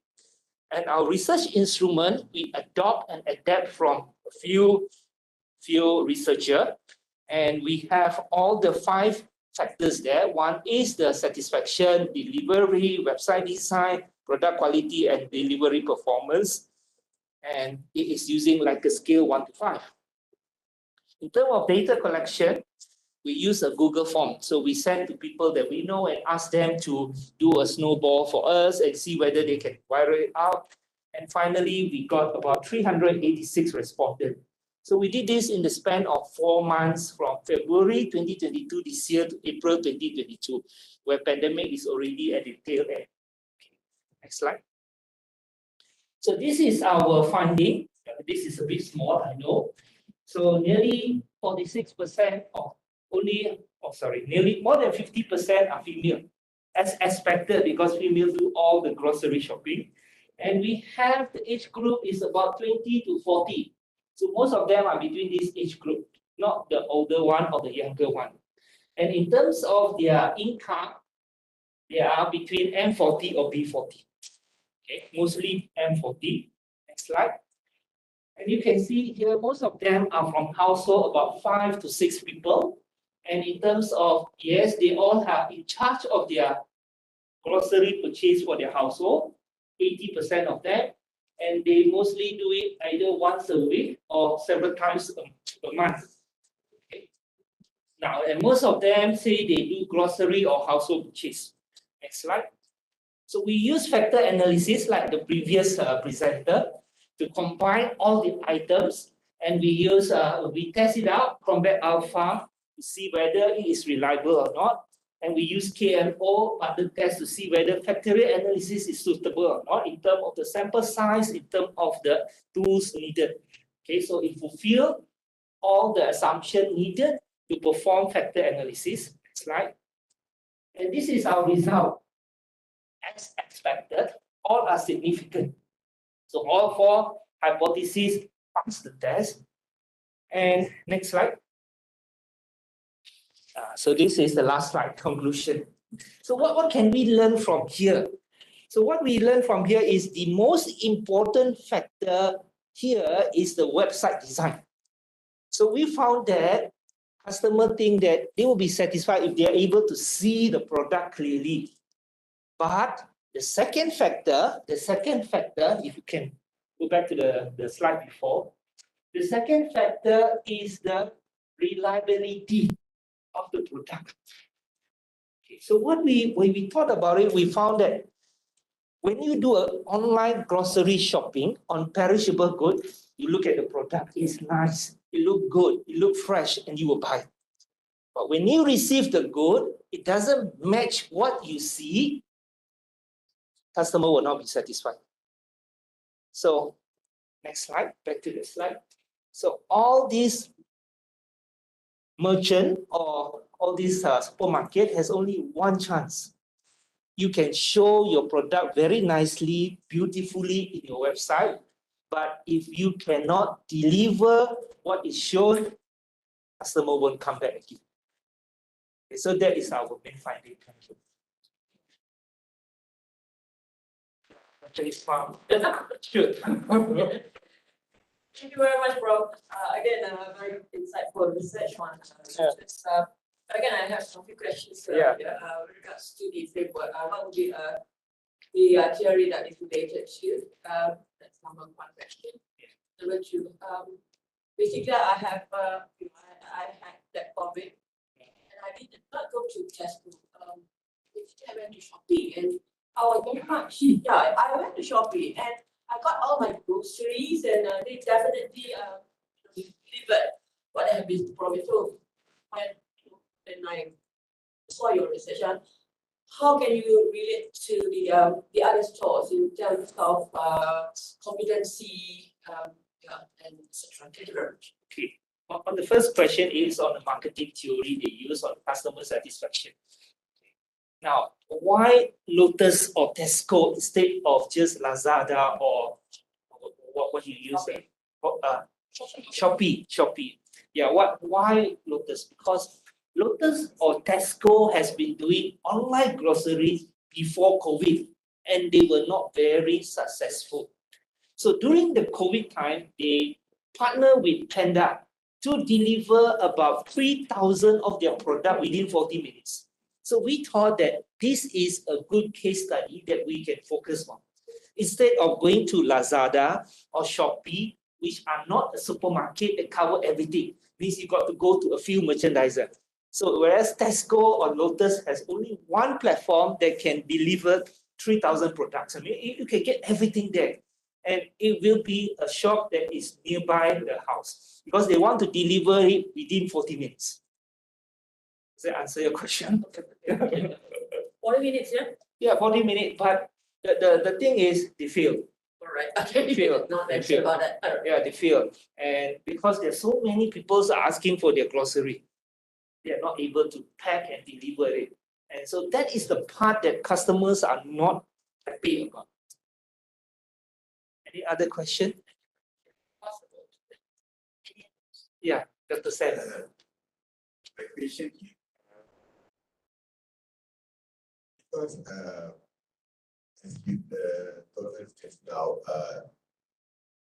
And our research instrument, we adopt and adapt from a few researchers, and we have all the 5 factors there. One is the satisfaction, delivery, website design, product quality, and delivery performance. And it is using like a scale 1 to 5. In terms of data collection, we use a Google form. So we send to people that we know and ask them to do a snowball for us and see whether they can viral it out. And finally, we got about 386 respondents. So we did this in the span of 4 months from February 2022 this year to April 2022, where pandemic is already at the tail end. Okay. Next slide. So this is our finding. This is a bit small, I know. So nearly 46% nearly more than 50% are female, as expected because females do all the grocery shopping. And we have the age group is about 20 to 40. So most of them are between this age group, not the older one or the younger one. And in terms of their income, they are between M40 or B40. Okay, mostly M40. Next slide. And you can see here, most of them are from household, about 5 to 6 people. And in terms of, yes, they all have in charge of their grocery purchase for their household, 80% of them. And they mostly do it either once a week or several times a month. Okay. Now, and most of them say they do grocery or household purchase. Next slide. So we use factor analysis like the previous presenter to combine all the items, and we test it out, combat alpha, to see whether it is reliable or not. And we use KMO pattern test to see whether factorial analysis is suitable or not in terms of the sample size, in terms of the tools needed. Okay, so it fulfill all the assumption needed to perform factor analysis. Next slide. And this is our result. As expected, all are significant. So all 4 hypotheses pass the test. And next slide. So this is the last slide, conclusion. So what can we learn from here? So what we learn from here is the most important factor here is the website design. So we found that customers think that they will be satisfied if they are able to see the product clearly. But the second factor, if you can go back to the slide before, the second factor is the reliability of the product. Okay, so when we thought about it, we found that when you do an online grocery shopping on perishable goods, you look at the product, it's nice, it looks good, it looks fresh, and you will buy. But when you receive the good, it doesn't match what you see, customer will not be satisfied. So next slide, back to the slide. So all these merchant or all these supermarket has only one chance. You can show your product very nicely, beautifully in your website, but if you cannot deliver what is shown, customer won't come back again. Okay, so that is our main finding. Thank you. Chinese farm. Sure. Thank you very much, bro. Again, very insightful research one. Yeah. Again, I have some few questions. Yeah. With regards to the framework. What would be the theory that is related to? That's number one question. Number two, basically, I have I had that COVID, and I did not go to Tesco. Basically, I went to Shopee, and I was very much. Yeah, I went to Shopee, and I got all my groceries, and they definitely delivered what I have been promised. So when I saw your research on how can you relate to the other stores in terms of competency, and etc. Thank you very much. Okay. On the first question is on the marketing theory they use on customer satisfaction. Now, why Lotus or Tesco instead of just Lazada or what you use? Shopee. Yeah, why Lotus? Because Lotus or Tesco has been doing online groceries before COVID and they were not very successful. So during the COVID time, they partnered with Panda to deliver about 3,000 of their product within 40 minutes. So we thought that this is a good case study that we can focus on. Instead of going to Lazada or Shopee, which are not a supermarket that cover everything, means you got to go to a few merchandiser. So whereas Tesco or Lotus has only one platform that can deliver 3,000 products. I mean, you can get everything there. And it will be a shop that is nearby the house because they want to deliver it within 40 minutes. Does that answer your question? 40 minutes, yeah? Yeah, 40 minutes, but the thing is they fail. All right. Okay. They fail. Not They sure fail. about that. All right. Yeah, they fail. And because there's so many people are asking for their grocery, they're not able to pack and deliver it. And so that is the part that customers are not happy about. Any other question? Yeah, Dr. Sam. My question is, because as you told us just now,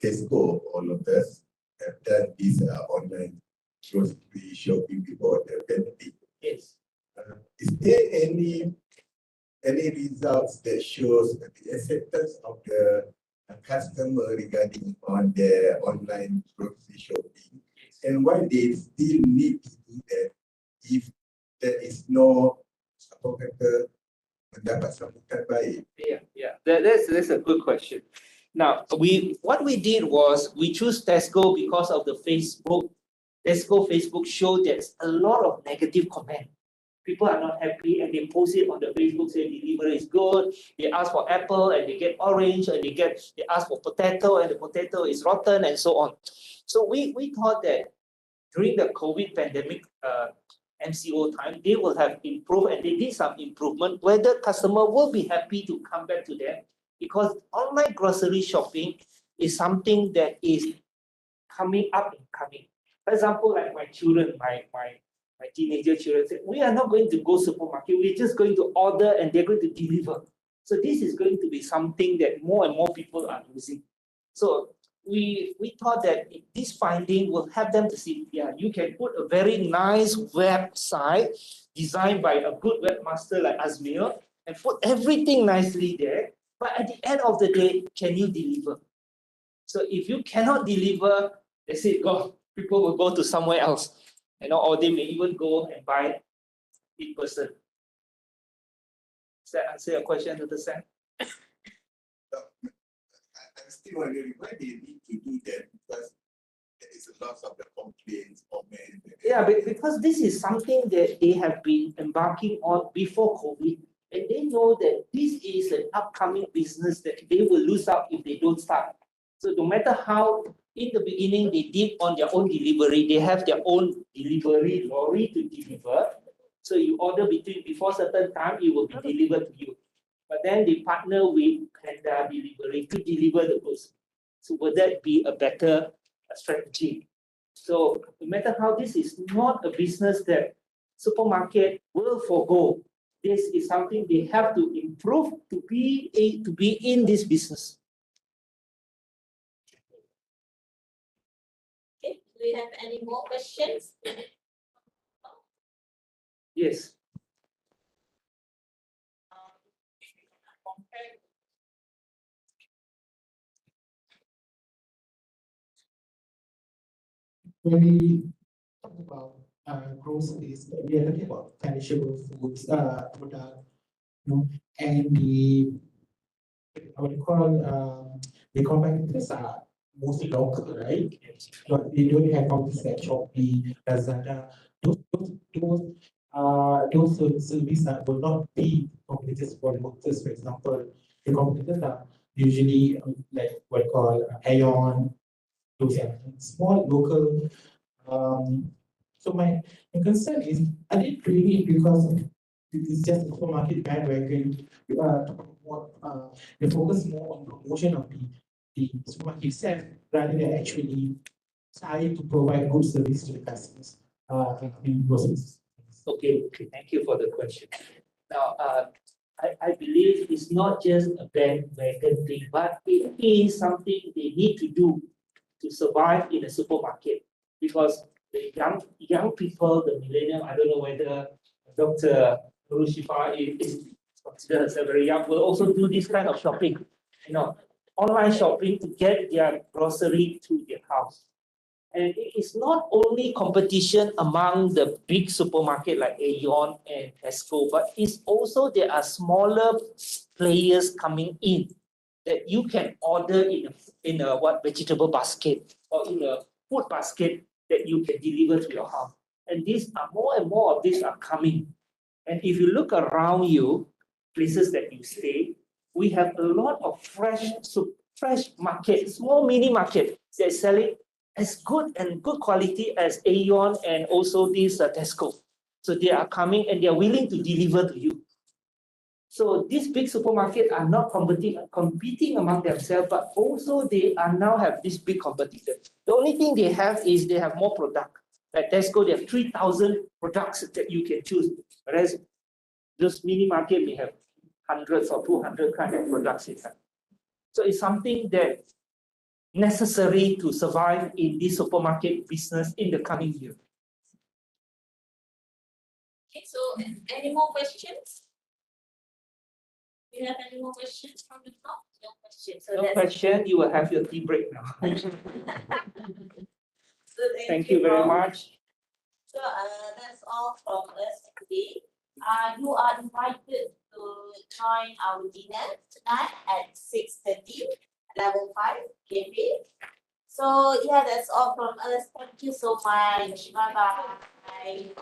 Tesco or Lotus have done this online grocery shopping before the pandemic. Yes. Is there any results that shows the acceptance of the customer regarding on their online grocery shopping, and why they still need to do that if there is no apa kata mendapat sambutan baik? Yeah. That's a good question. Now, what we did was we choose Tesco because of the Facebook showed there's a lot of negative comment. People are not happy and they post it on the Facebook saying delivery is good. They ask for apple and they get orange and they ask for potato and the potato is rotten and so on. So we thought that during the COVID pandemic MCO time, they will have improved and they did some improvement, whether customer will be happy to come back to them because online grocery shopping is something that is coming up and coming. For example, like my children, my teenager children say, we are not going to go supermarket, we're just going to order and they're going to deliver. So this is going to be something that more and more people are using. So we thought that this finding will help them to see, yeah, you can put a very nice website designed by a good webmaster like Azmir and put everything nicely there. But at the end of the day, can you deliver? So if you cannot deliver, that's it, go. People will go to somewhere else, or they may even go and buy in person. Does that answer your question, Dr. Sam? I'm still wondering why they need to do that, because there is a lot of the complaints, comments. Yeah, because this is something that they have been embarking on before COVID, and they know that this is an upcoming business that they will lose out if they don't start. So no matter how in the beginning they did on their own delivery, they have their own delivery lorry to deliver. So you order before certain time, it will be delivered to you. But then they partner with Panda Delivery to deliver the goods. So would that be a better strategy? So no matter how, this is not a business that supermarket will forego this is something they have to improve to be in this business. Okay, do we have any more questions? Yes. When we talk about groceries, we are talking about perishable foods, product, you know, and what you call the competitors are mostly local, right? But they don't have companies like Shopee, Lazada. Those services that will not be competitors for locals. For example, the competitors are usually like what you call Aeon, those are small local. So my concern is, are they doing it because it's just a supermarket bandwagon? They focus more on promotion of the supermarket itself rather than actually trying to provide good service to the customers in groceries. Okay, thank you for the question. Now, I believe it's not just a bandwagon thing, but it is something they need to do to survive in a supermarket, because the young people, the millennium, I don't know whether Dr. Rushifa is considered as a very young, will also do this kind of shopping, online shopping to get their grocery to their house. And it is not only competition among the big supermarket like Aeon and Tesco, but it's also there are smaller players coming in that you can order in a vegetable basket or in a food basket that you can deliver to your house. And these are more and more of these are coming. And if you look around you, places that you stay, we have a lot of fresh market, small mini market that selling as good and good quality as Aeon and also this Tesco. So they are coming and they are willing to deliver to you. So these big supermarkets are not competing among themselves, but also they are now have this big competitor. The only thing they have is they have more product. Like Tesco, they have 3,000 products that you can choose. Whereas those mini market may have hundreds or 200 kind of products inside. So it's something that necessary to survive in this supermarket business in the coming year. Okay, so any more questions? Do you have any more questions from the top? No questions. So No question, you will have your tea break now. So Thank you very all. much. So that's all from us today. You are invited to join our dinner tonight at 6:30, level 5 cafe. So yeah, that's all from us. Thank you so much. Bye bye.